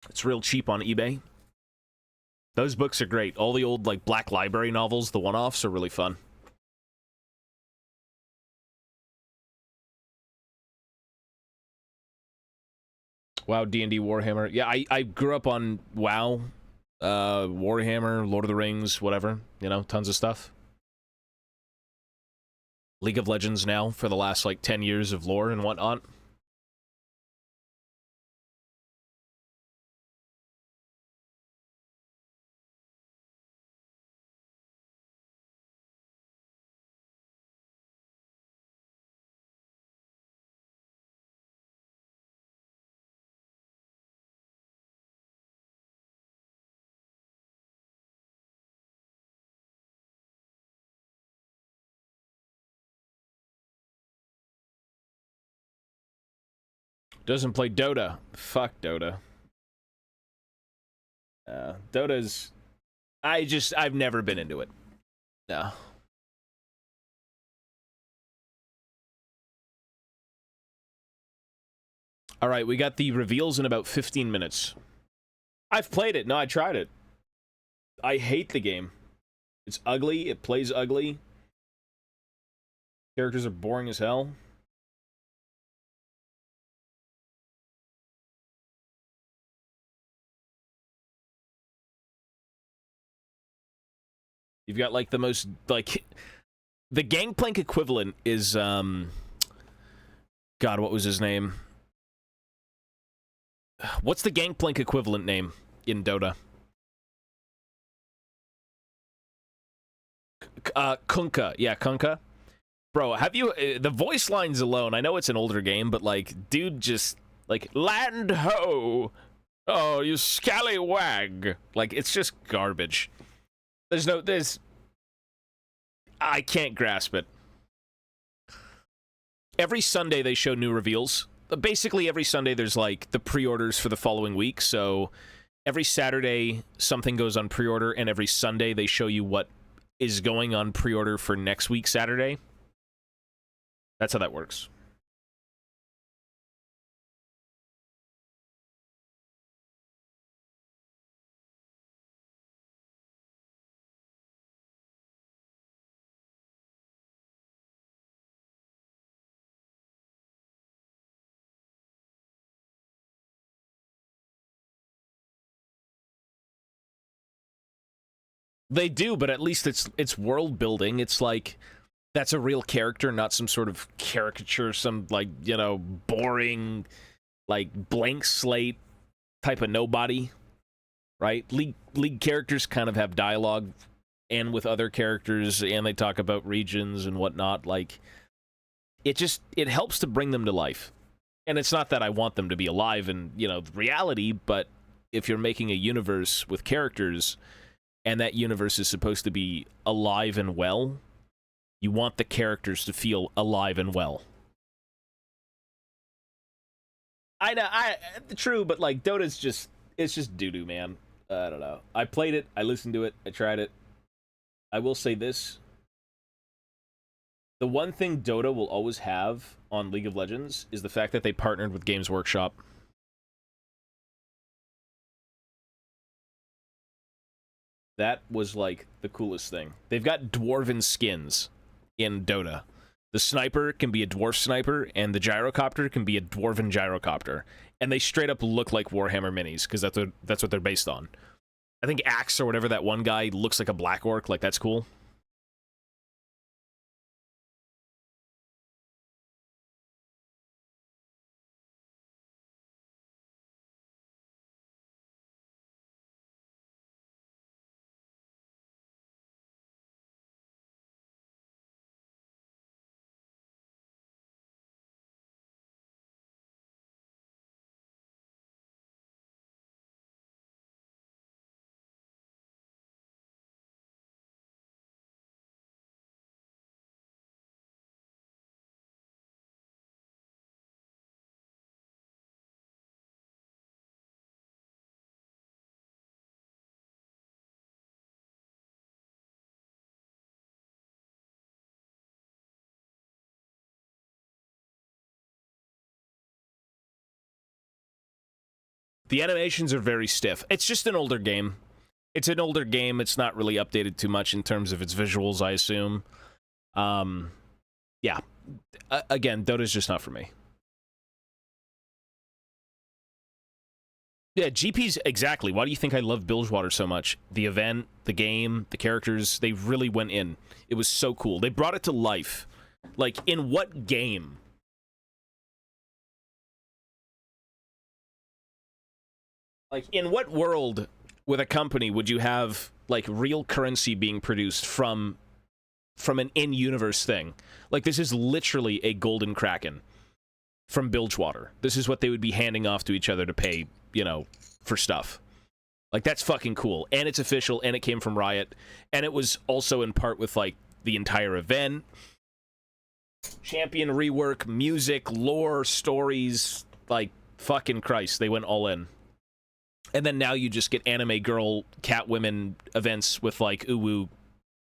It's real cheap on eBay. Those books are great. All the old like Black Library novels, the one-offs, are really fun. WoW, D&D, Warhammer. Yeah, I grew up on WoW, Warhammer, Lord of the Rings, whatever. You know, tons of stuff. League of Legends now for the last, like, 10 years of lore and whatnot. Doesn't play Dota. Fuck Dota. Dota's... I've never been into it. No. Alright, we got the reveals in about 15 minutes. I've played it. No, I tried it. I hate the game. It's ugly. It plays ugly. Characters are boring as hell. You've got, like, the most, like... The Gangplank equivalent is, God, what was his name? What's the Gangplank equivalent name in Dota? Kunkka. Yeah, Kunkka. Bro, have you... the voice lines alone, I know it's an older game, but, like, dude just... Like, land ho! Oh, you scallywag! Like, it's just garbage. There's... I can't grasp it. Every Sunday they show new reveals. Basically, every Sunday there's, like, the pre-orders for the following week, so... Every Saturday, something goes on pre-order, and every Sunday they show you what is going on pre-order for next week, Saturday. That's how that works. They do, but at least it's world building. It's like that's a real character, not some sort of caricature, some like, you know, boring, like blank slate type of nobody, right? League characters kind of have dialogue and with other characters, and they talk about regions and whatnot. Like it helps to bring them to life. And it's not that I want them to be alive in, you know, reality, but if you're making a universe with characters and that universe is supposed to be alive and well, you want the characters to feel alive and well. I know, true, but like Dota's just, it's just doo-doo, man. I don't know. I played it, I listened to it, I tried it. I will say this. The one thing Dota will always have on League of Legends is the fact that they partnered with Games Workshop. That was, like, the coolest thing. They've got dwarven skins in Dota. The sniper can be a dwarf sniper, and the gyrocopter can be a dwarven gyrocopter. And they straight up look like Warhammer minis, because that's what they're based on. I think Axe or whatever, that one guy looks like a black orc. Like, that's cool. The animations are very stiff. It's just an older game. It's an older game. It's not really updated too much in terms of its visuals, I assume. Yeah. Again, Dota's just not for me. Yeah, GP's exactly. Why do you think I love Bilgewater so much? The event, the game, the characters, they really went in. It was so cool. They brought it to life. Like, in what game? Like, in what world with a company would you have, like, real currency being produced from an in-universe thing? Like, this is literally a golden kraken from Bilgewater. This is what they would be handing off to each other to pay, you know, for stuff. Like, that's fucking cool. And it's official, and it came from Riot. And it was also in part with, like, the entire event. Champion rework, music, lore, stories. Like, fucking Christ, they went all in. And then now you just get anime girl, cat women events with, like, uwu,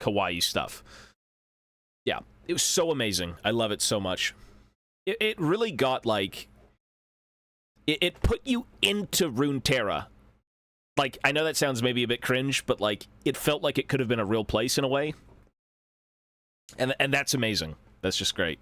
kawaii stuff. Yeah, it was so amazing. I love it so much. It really got, like... It put you into Runeterra. Like, I know that sounds maybe a bit cringe, but, like, it felt like it could have been a real place in a way. And that's amazing. That's just great.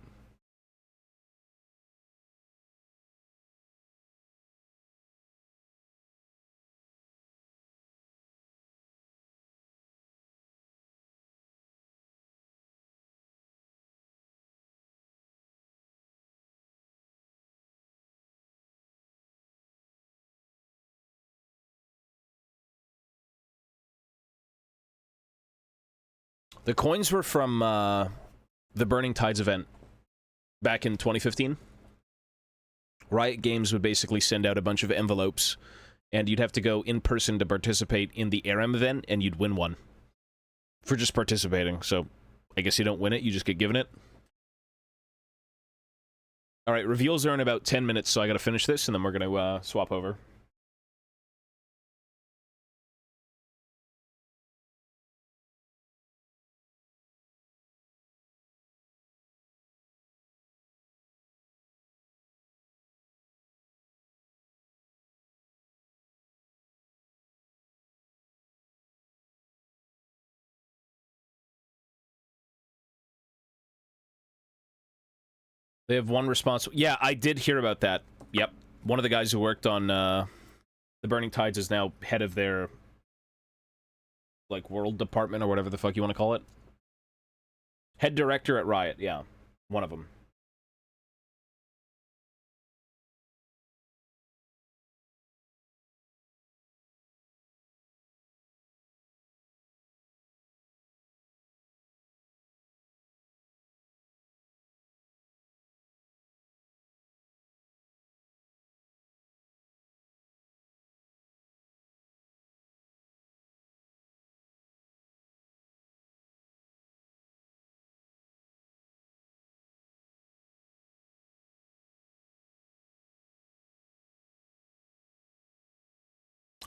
The coins were from the Burning Tides event back in 2015. Riot Games would basically send out a bunch of envelopes, and you'd have to go in person to participate in the ARM event, and you'd win one for just participating. So I guess you don't win it, you just get given it. All right, reveals are in about 10 minutes, so I gotta finish this, and then we're gonna swap over. They have one response. Yeah, I did hear about that. Yep. One of the guys who worked on the Burning Tides is now head of their, like, world department or whatever the fuck you want to call it. Head director at Riot, yeah. One of them.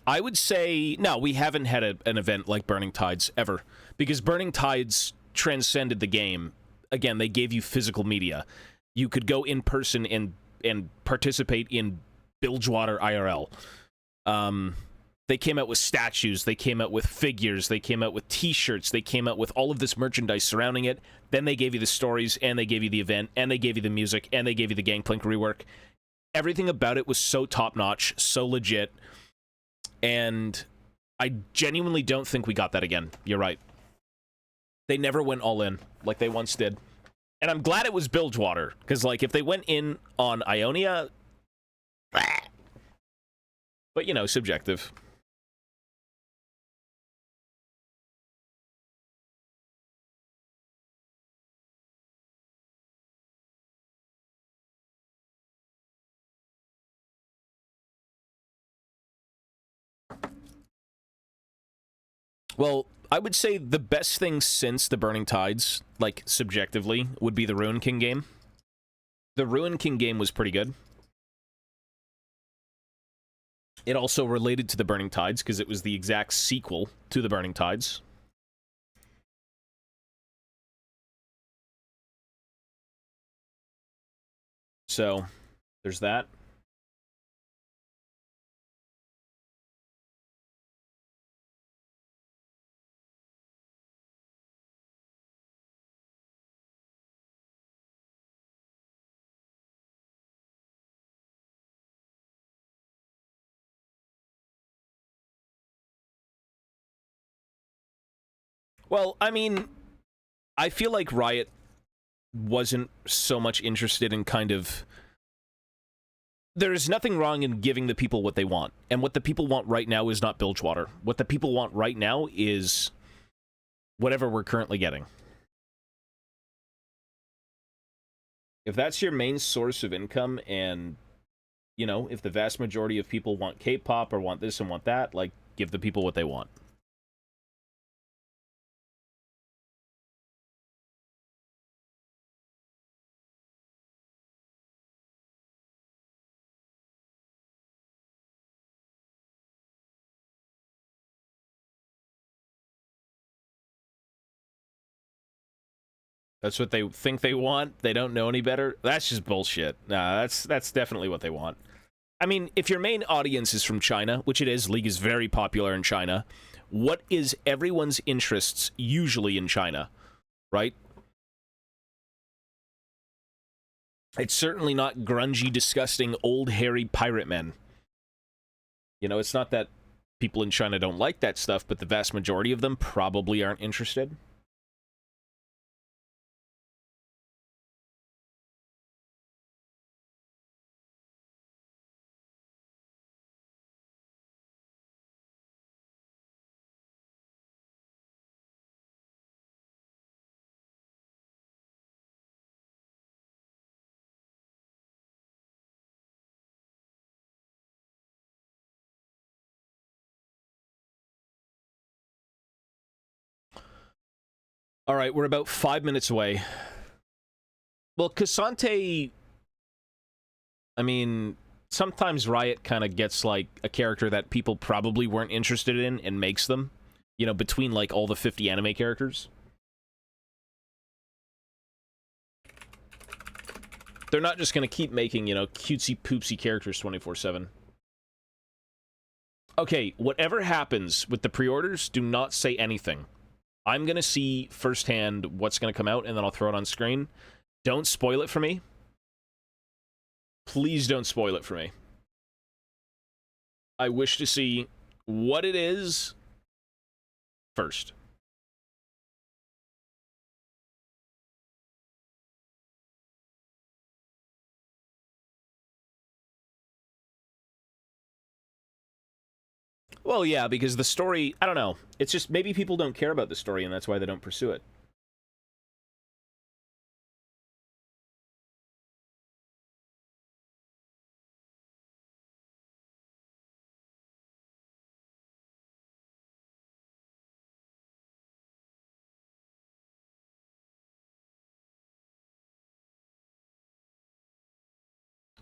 I would say, no, we haven't had an event like Burning Tides ever. Because Burning Tides transcended the game. Again, they gave you physical media. You could go in person and participate in Bilgewater IRL. They came out with statues, they came out with figures, they came out with t-shirts, they came out with all of this merchandise surrounding it. Then they gave you the stories, and they gave you the event, and they gave you the music, and they gave you the Gangplank rework. Everything about it was so top-notch, so legit. And I genuinely don't think we got that again. You're right. They never went all in like they once did. And I'm glad it was Bilgewater, because, like, if they went in on Ionia... But, you know, subjective. Well, I would say the best thing since the Burning Tides, like, subjectively, would be the Ruin King game. The Ruin King game was pretty good. It also related to the Burning Tides, because it was the exact sequel to the Burning Tides. So, there's that. Well, I mean, I feel like Riot wasn't so much interested in kind of... There's nothing wrong in giving the people what they want. And what the people want right now is not Bilgewater. What the people want right now is whatever we're currently getting. If that's your main source of income and, you know, if the vast majority of people want K-pop or want this and want that, like, give the people what they want. That's what they think they want. They don't know any better. That's just bullshit. Nah, that's definitely what they want. I mean, if your main audience is from China, which it is, League is very popular in China, what is everyone's interests usually in China, right? It's certainly not grungy, disgusting, old, hairy pirate men. You know, it's not that people in China don't like that stuff, but the vast majority of them probably aren't interested. All right, we're about 5 minutes away. Well, Cassante, I mean, sometimes Riot kind of gets, like, a character that people probably weren't interested in and makes them, you know, between, like, all the 50 anime characters. They're not just going to keep making, you know, cutesy-poopsy characters 24/7. Okay, whatever happens with the pre-orders, do not say anything. I'm going to see firsthand what's going to come out, and then I'll throw it on screen. Don't spoil it for me. Please don't spoil it for me. I wish to see what it is first. Well, yeah, because the story, I don't know. It's just maybe people don't care about the story, and that's why they don't pursue it.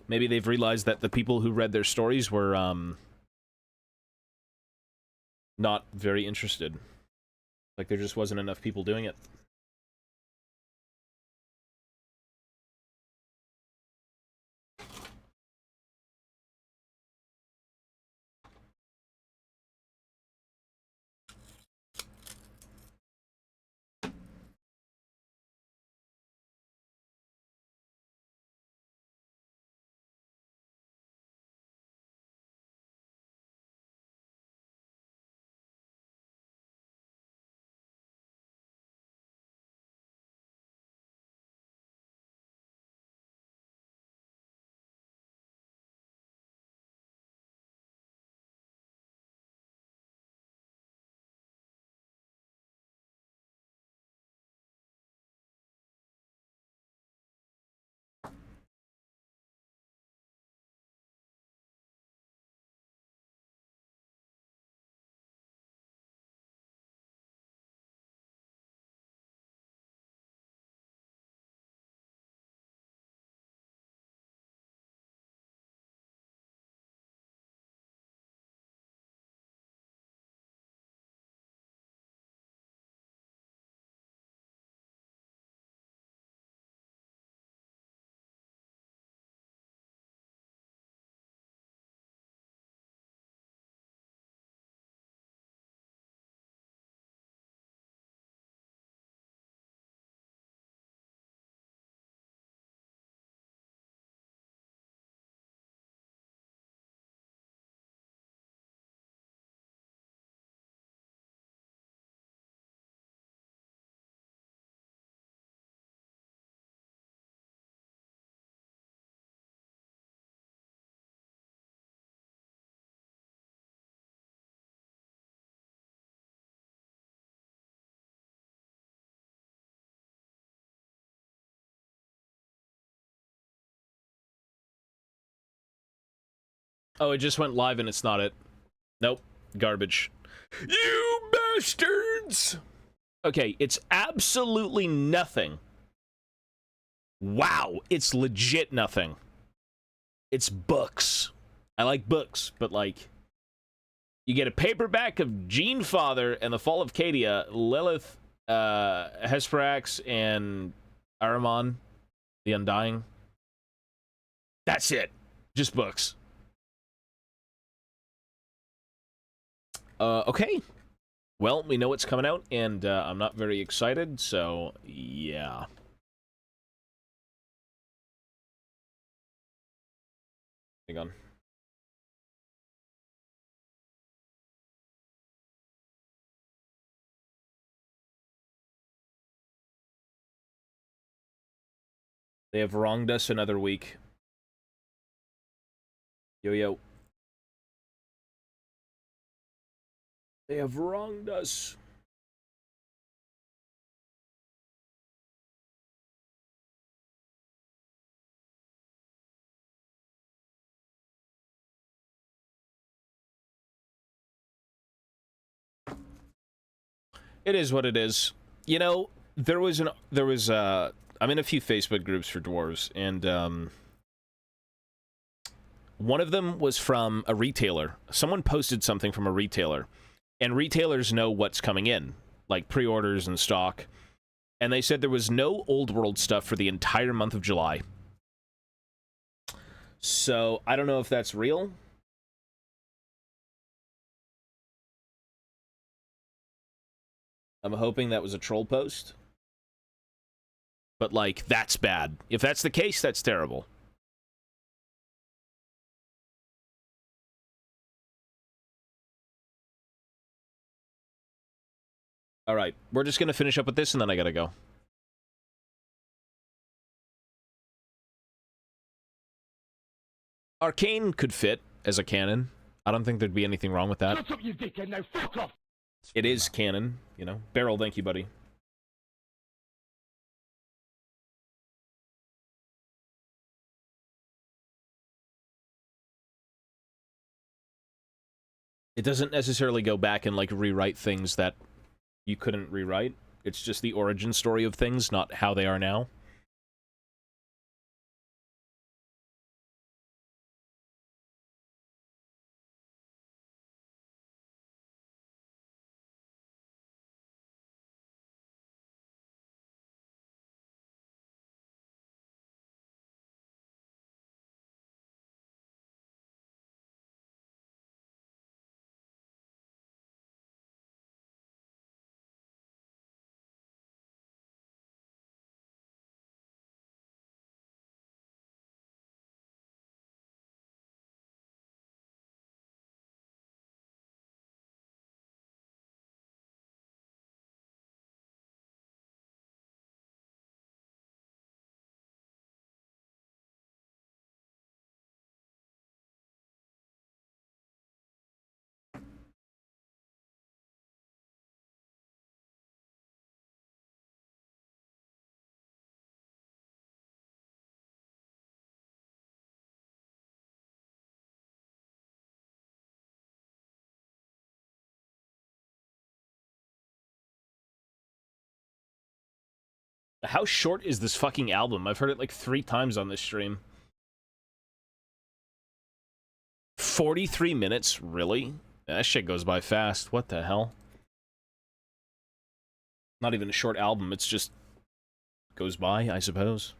Maybe they've realized that the people who read their stories were, not very interested. Like, there just wasn't enough people doing it. Oh, it just went live and it's not it. Nope. Garbage. You bastards! Okay, it's absolutely nothing. Wow, it's legit nothing. It's books. I like books, but like... You get a paperback of Gene Father and the Fall of Cadia, Lilith, Hesperax, and Ahriman, the Undying. That's it. Just books. Okay. Well, we know what's coming out, and I'm not very excited, so yeah. Hang on. They have wronged us another week. Yo, yo. They have wronged us. It is what it is. You know, I'm in a few Facebook groups for dwarves, and one of them was from a retailer. Someone posted something from a retailer, and retailers know what's coming in, like pre-orders and stock. And they said there was no Old World stuff for the entire month of July. So, I don't know if that's real. I'm hoping that was a troll post. But, like, that's bad. If that's the case, that's terrible. Alright, we're just gonna finish up with this, and then I gotta go. Arcane could fit as a canon. I don't think there'd be anything wrong with that. Shut up, you dickhead, now fuck off! It is canon, you know. Beryl, thank you, buddy. It doesn't necessarily go back and, like, rewrite things that you couldn't rewrite. It's just the origin story of things, not how they are now. How short is this fucking album? I've heard it like 3 times on this stream. 43 minutes? Really? That shit goes by fast. What the hell? Not even a short album, it's just... goes by, I suppose.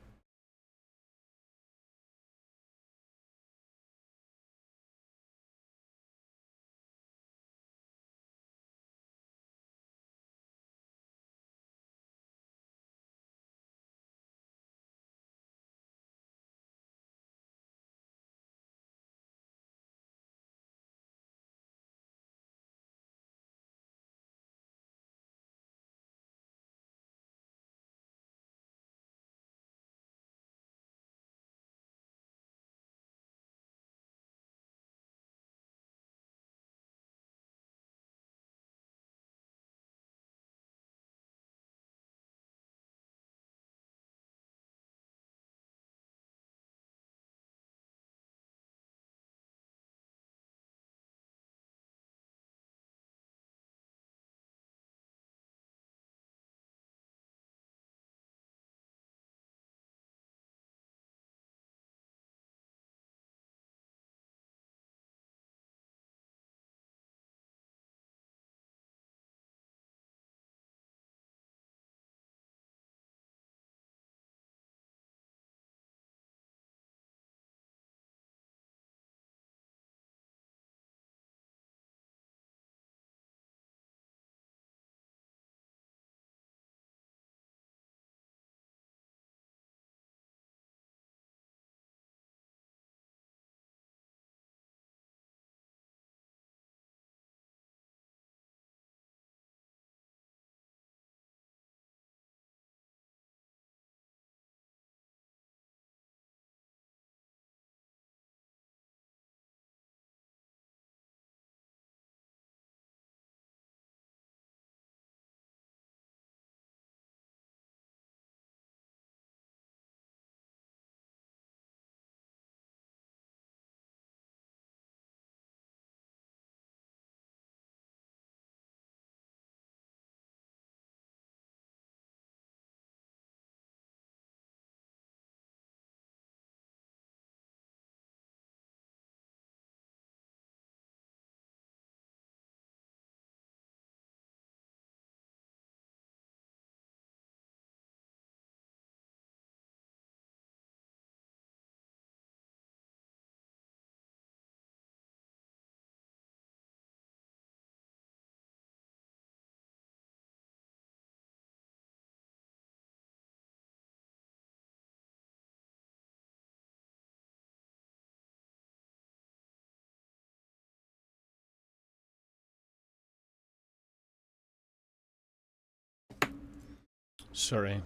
Sorry.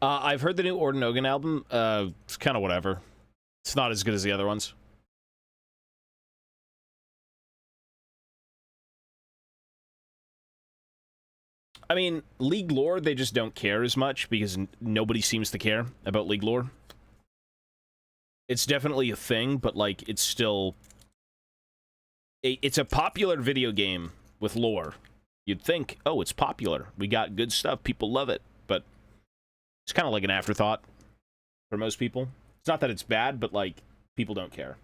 I've heard the new Ordinogan album. It's kind of whatever. It's not as good as the other ones. I mean, League lore, they just don't care as much because nobody seems to care about League lore. It's definitely a thing, but, like, it's still... It's a popular video game with lore. You'd think, oh, it's popular. We got good stuff. People love it. But it's kind of like an afterthought for most people. It's not that it's bad, but, like, people don't care.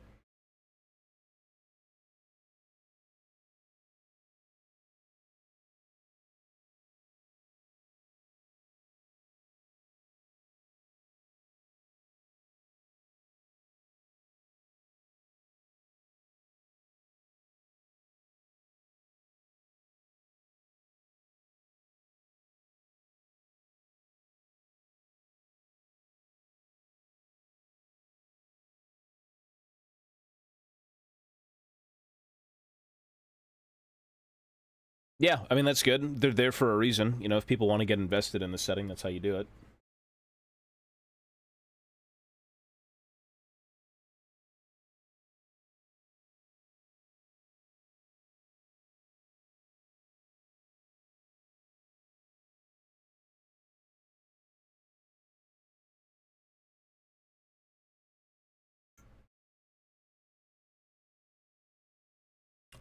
Yeah, I mean, that's good. They're there for a reason. You know, if people want to get invested in the setting, that's how you do it.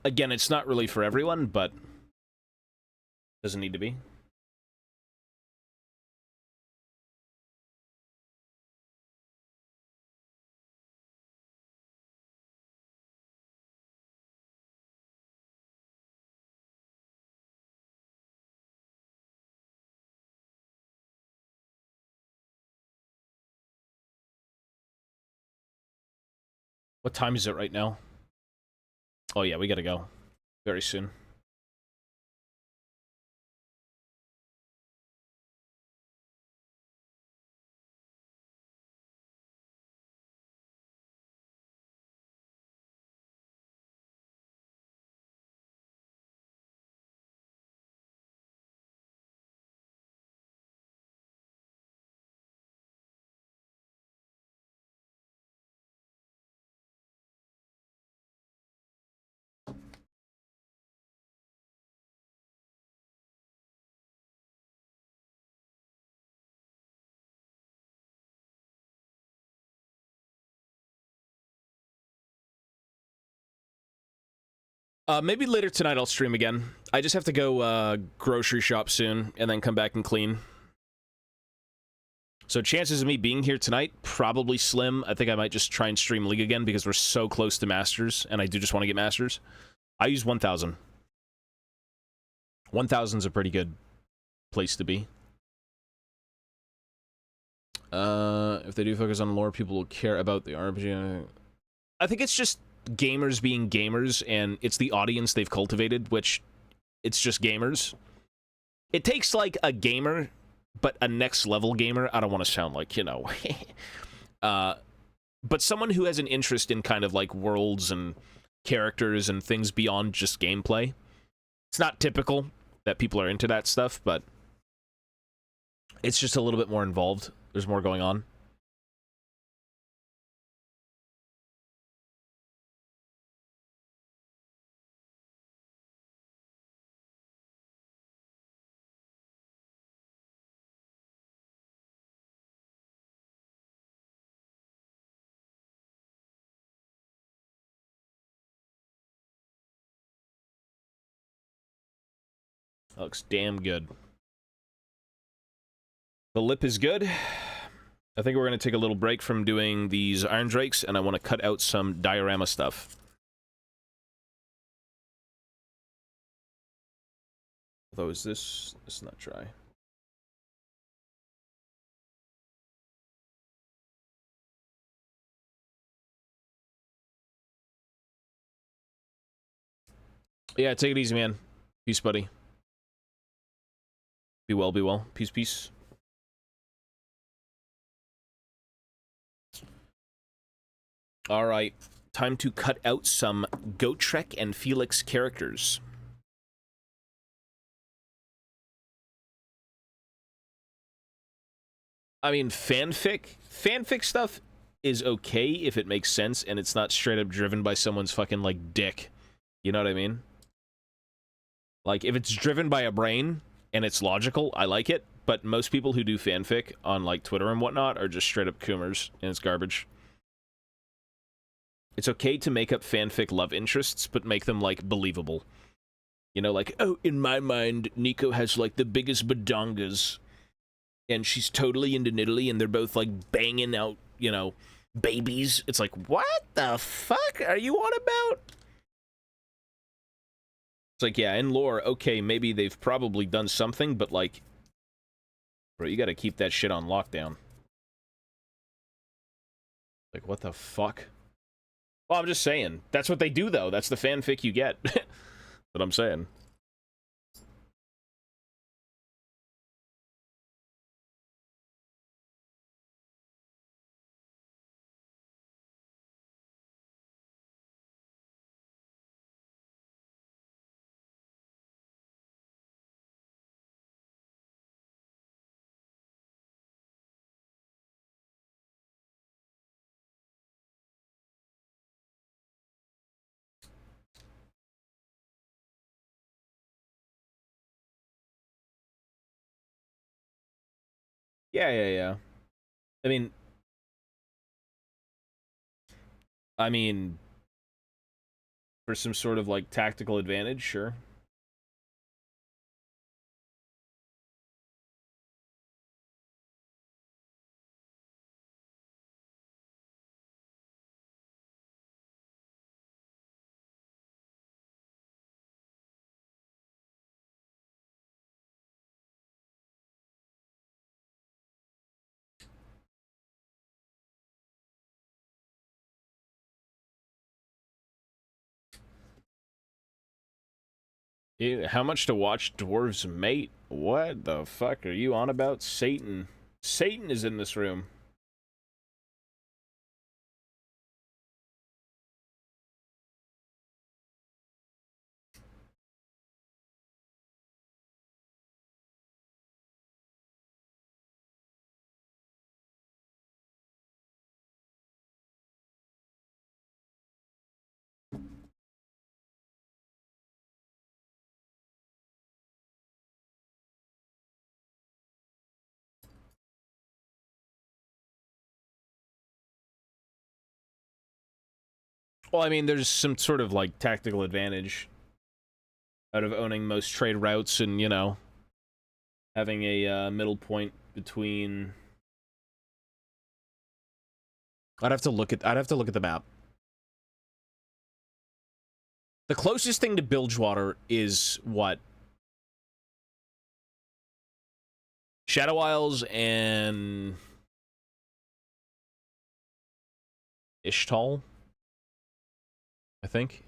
Again, it's not really for everyone, but doesn't need to be. What time is it right now? Oh yeah, we gotta go. Very soon. Maybe later tonight I'll stream again. I just have to go grocery shop soon and then come back and clean. So chances of me being here tonight, probably slim. I think I might just try and stream League again because we're so close to Masters, and I do just want to get Masters. I use 1,000. 1,000's a pretty good place to be. If they do focus on lore, people will care about the RPG. I think it's just gamers being gamers, and it's the audience they've cultivated, which it's just gamers. It takes, like, a gamer, but a next-level gamer. I don't want to sound like, you know... but someone who has an interest in kind of, like, worlds and characters and things beyond just gameplay. It's not typical that people are into that stuff, but it's just a little bit more involved. There's more going on. That looks damn good. The lip is good. I think we're going to take a little break from doing these Iron Drakes, and I want to cut out some diorama stuff. Although, is this... Let's not try. Yeah, take it easy, man. Peace, buddy. Be well, be well. Peace, peace. Alright, time to cut out some Gotrek and Felix characters. I mean, fanfic stuff is okay if it makes sense and it's not straight up driven by someone's fucking, like, dick. You know what I mean? Like, if it's driven by a brain and it's logical, I like it. But most people who do fanfic on, like, Twitter and whatnot are just straight up coomers, and it's garbage. It's okay to make up fanfic love interests, but make them, like, believable. You know, like, oh, in my mind, Nico has, like, the biggest badongas, and she's totally into Italy, and they're both, like, banging out, you know, babies. It's like, what the fuck are you on about? It's like, yeah, in lore, okay, maybe they've probably done something, but, like, bro, you gotta keep that shit on lockdown. Like, what the fuck? Well, I'm just saying. That's what they do, though. That's the fanfic you get. That's what I'm saying. Yeah, yeah, yeah. I mean... for some sort of, like, tactical advantage, sure. How much to watch Dwarves mate? What the fuck are you on about? Satan. Satan is in this room. Well, I mean, there's some sort of, like, tactical advantage out of owning most trade routes and, you know, having a middle point between... I'd have to look at the map. The closest thing to Bilgewater is what? Shadow Isles and Ishtal, I think.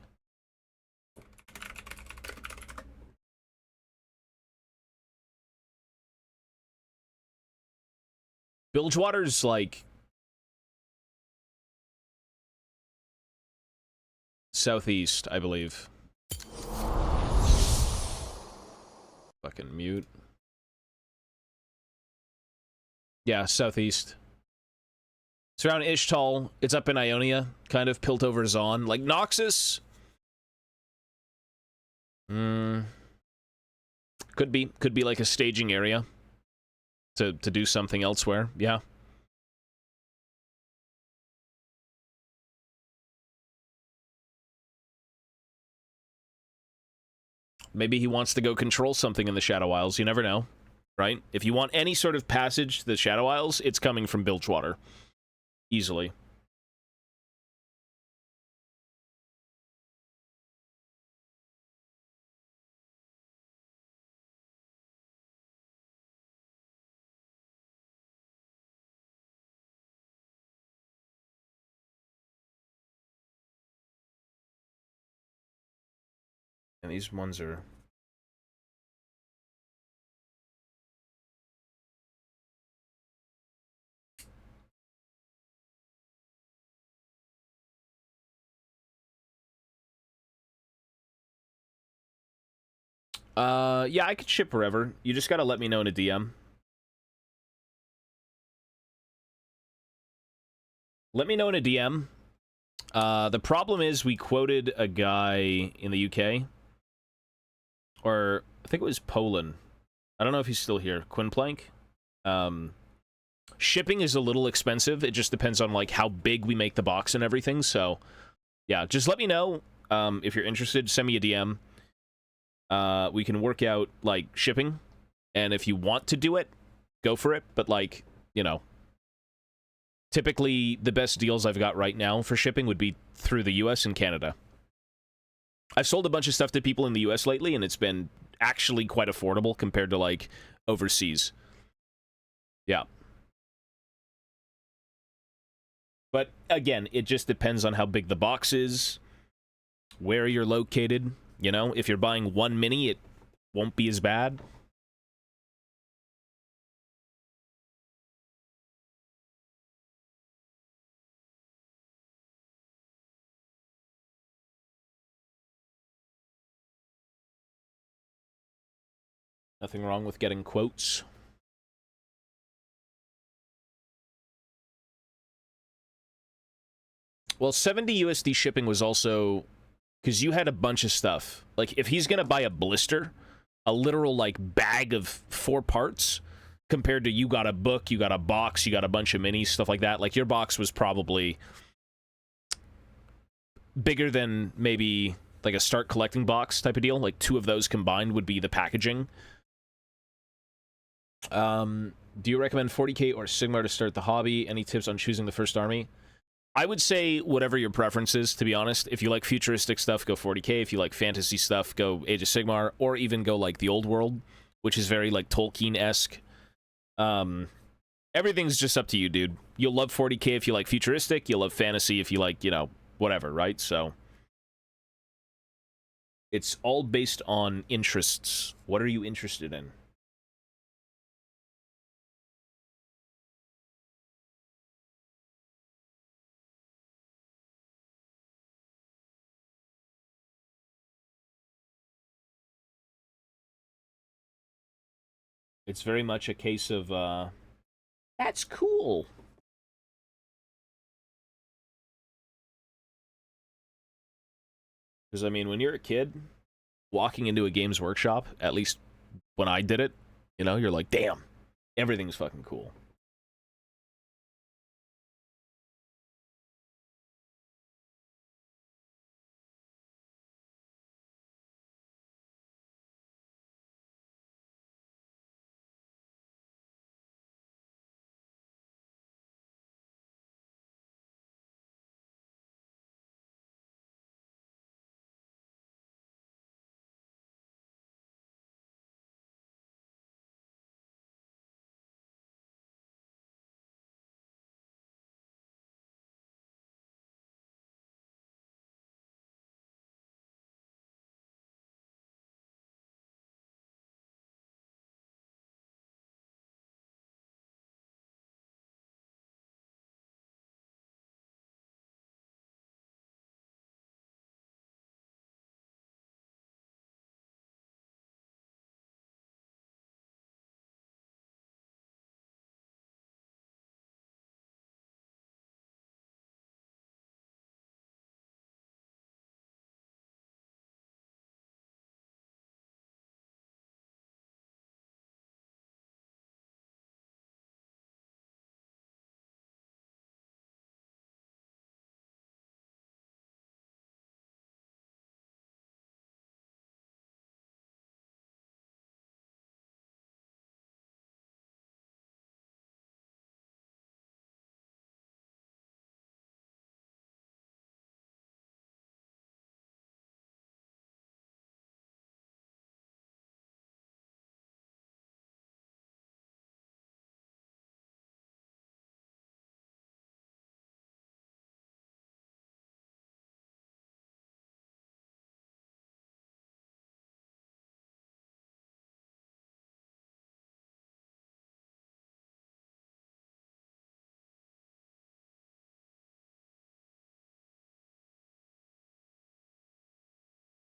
Bilgewater's like southeast, I believe. Fucking mute. Yeah, southeast. It's around Ishtal. It's up in Ionia, kind of Piltover Zon. Like Noxus. Could be like a staging area to do something elsewhere. Yeah. Maybe he wants to go control something in the Shadow Isles. You never know, right? If you want any sort of passage to the Shadow Isles, it's coming from Bilgewater. Easily. And these ones are... yeah, I could ship wherever. You just gotta let me know in a DM. Let me know in a DM. The problem is we quoted a guy in the UK, or I think it was Poland. I don't know if he's still here. Quinplank. Shipping is a little expensive. It just depends on like how big we make the box and everything. So, yeah, just let me know if you're interested. Send me a DM. We can work out like shipping, and if you want to do it, go for it. But like, you know, typically the best deals I've got right now for shipping would be through the US and Canada. I've sold a bunch of stuff to people in the US lately, and it's been actually quite affordable compared to like overseas. Yeah. But again, it just depends on how big the box is, where you're located. You know, if you're buying one mini, it won't be as bad. Nothing wrong with getting quotes. Well, 70 USD shipping was also because you had a bunch of stuff. Like, if he's gonna buy a blister, a literal like bag of 4 parts, compared to you got a book, you got a box, you got a bunch of minis, stuff like that. Like, your box was probably bigger than maybe like a start collecting box type of deal. Like, 2 of those combined would be the packaging. Do you recommend 40k or Sigmar to start the hobby? Any tips on choosing the first army? I would say whatever your preference is, to be honest. If you like futuristic stuff, go 40k. If you like fantasy stuff, go Age of Sigmar, or even go like the Old World, which is very like Tolkien-esque. Everything's just up to you, dude. You'll love 40k if you like futuristic. You'll love fantasy if you like, you know, whatever, right? So it's all based on interests. What are you interested in? It's very much a case of, that's cool. Because, I mean, when you're a kid, walking into a Games Workshop, at least when I did it, you know, you're like, damn, everything's fucking cool.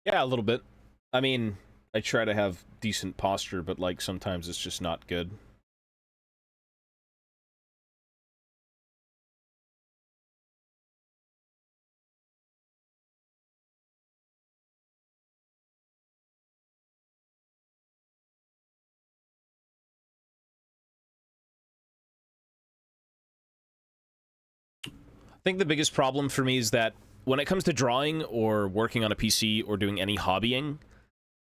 Yeah, a little bit. I mean, I try to have decent posture, but like sometimes it's just not good. think the biggest problem for me is that when it comes to drawing or working on a PC or doing any hobbying,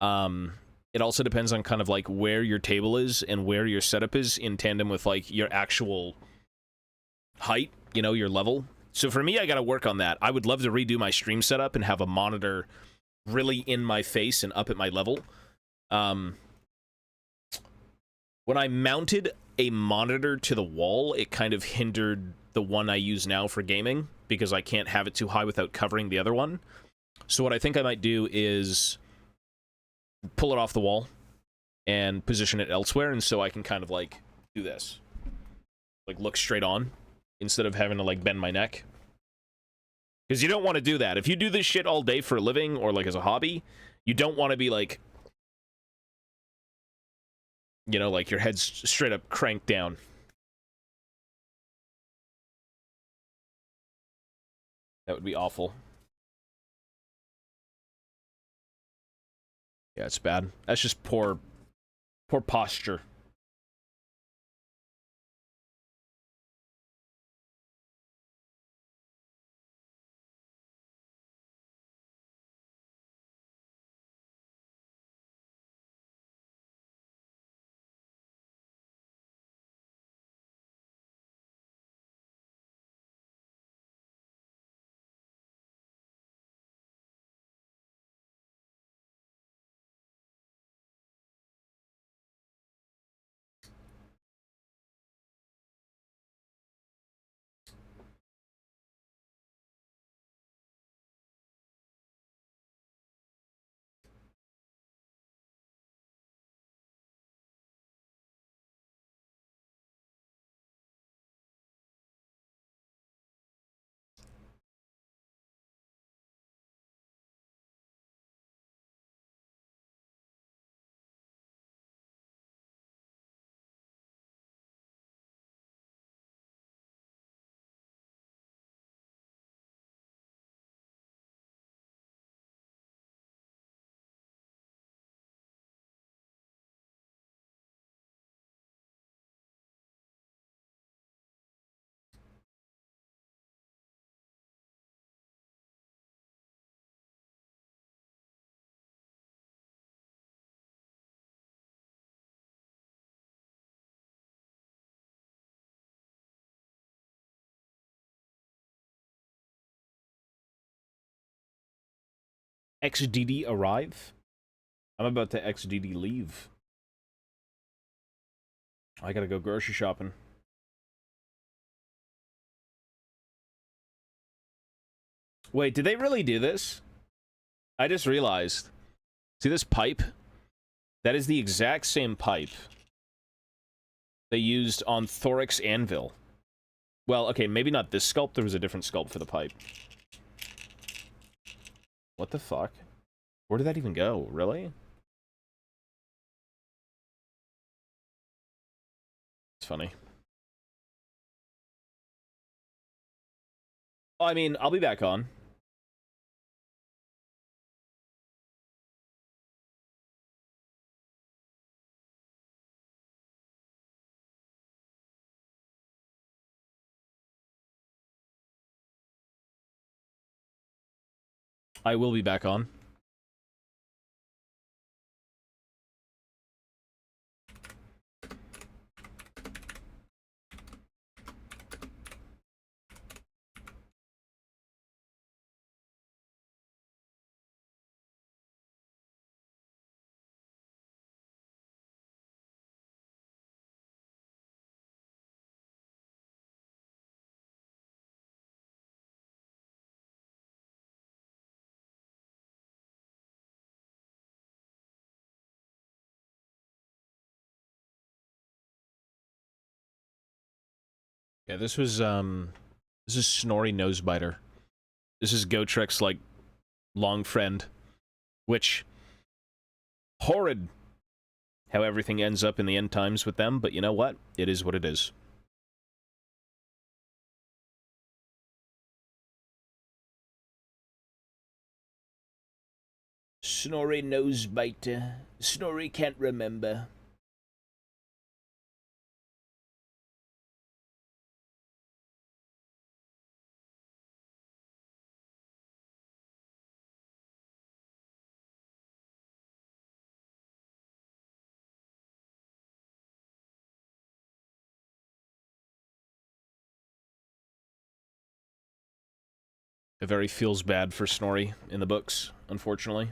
it also depends on kind of like where your table is and where your setup is in tandem with like your actual height, you know, your level. So for me, I gotta work on that. I would love to redo my stream setup and have a monitor really in my face and up at my level. When I mounted a monitor to the wall, it kind of hindered the one I use now for gaming because I can't have it too high without covering the other one. So what I think I might do is pull it off the wall and position it elsewhere, and so I can kind of like do this, like look straight on instead of having to like bend my neck, because you don't want to do that. If you do this shit all day for a living or like as a hobby, you don't want to be like, you know, like your head's straight up cranked down. That would be awful. Yeah, it's bad. That's just poor posture. XDD arrive? I'm about to XDD leave. I gotta go grocery shopping. Wait, did they really do this? I just realized. See this pipe? That is the exact same pipe they used on Thoric's anvil. Well, okay, maybe not this sculpt. There was a different sculpt for the pipe. What the fuck? Where did that even go? Really? It's funny. Oh, I mean, I'll be back on. I will be back on. Yeah, this is Snorri Nosebiter. This is Gotrek's, like, long friend. Which, horrid how everything ends up in the end times with them, but you know what? It is what it is. Snorri Nosebiter. Snorri can't remember. It very feels bad for Snorri in the books, unfortunately.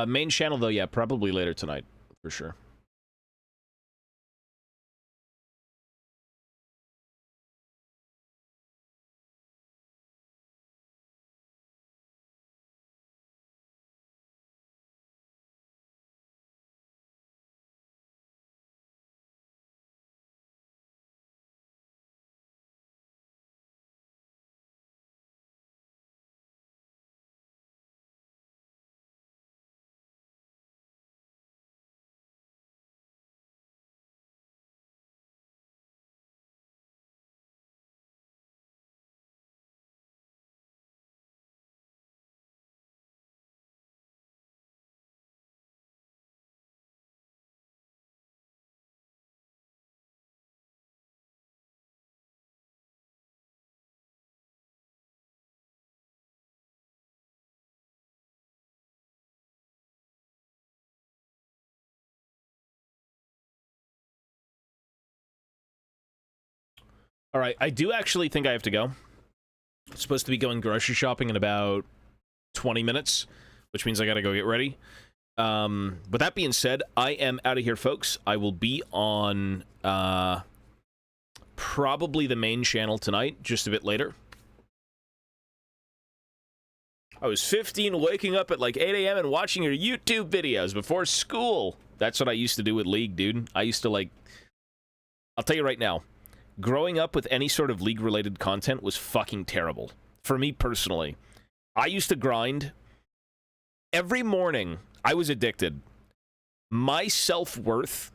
Main channel, though, yeah, probably later tonight, for sure. All right, I do actually think I have to go. I'm supposed to be going grocery shopping in about 20 minutes, which means I gotta go get ready. But that being said, I am out of here, folks. I will be on probably the main channel tonight, just a bit later. I was 15 waking up at like 8 a.m. and watching your YouTube videos before school. That's what I used to do with League, dude. I used to, like... I'll tell you right now, growing up with any sort of League-related content was fucking terrible. For me, personally. I used to grind. Every morning, I was addicted. My self-worth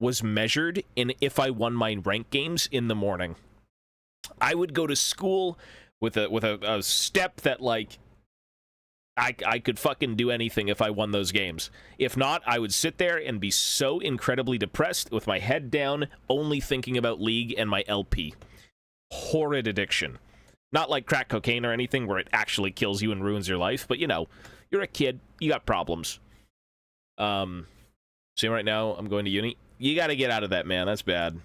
was measured in if I won my rank games in the morning. I would go to school with a step that, like... I could fucking do anything if I won those games. If not, I would sit there and be so incredibly depressed with my head down, only thinking about League and my LP. Horrid addiction. Not like crack cocaine or anything where it actually kills you and ruins your life, but you know, you're a kid, you got problems. See, right now, I'm going to uni. You gotta get out of that, man. That's bad.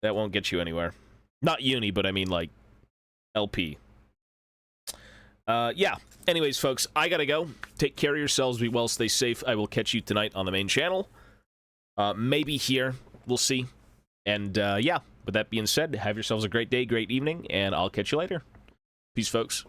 That won't get you anywhere. Not uni, but I mean, like, LP. Yeah. Anyways, folks, I gotta go. Take care of yourselves. Be well. Stay safe. I will catch you tonight on the main channel. Maybe here. We'll see. And, yeah. With that being said, have yourselves a great day, great evening, and I'll catch you later. Peace, folks.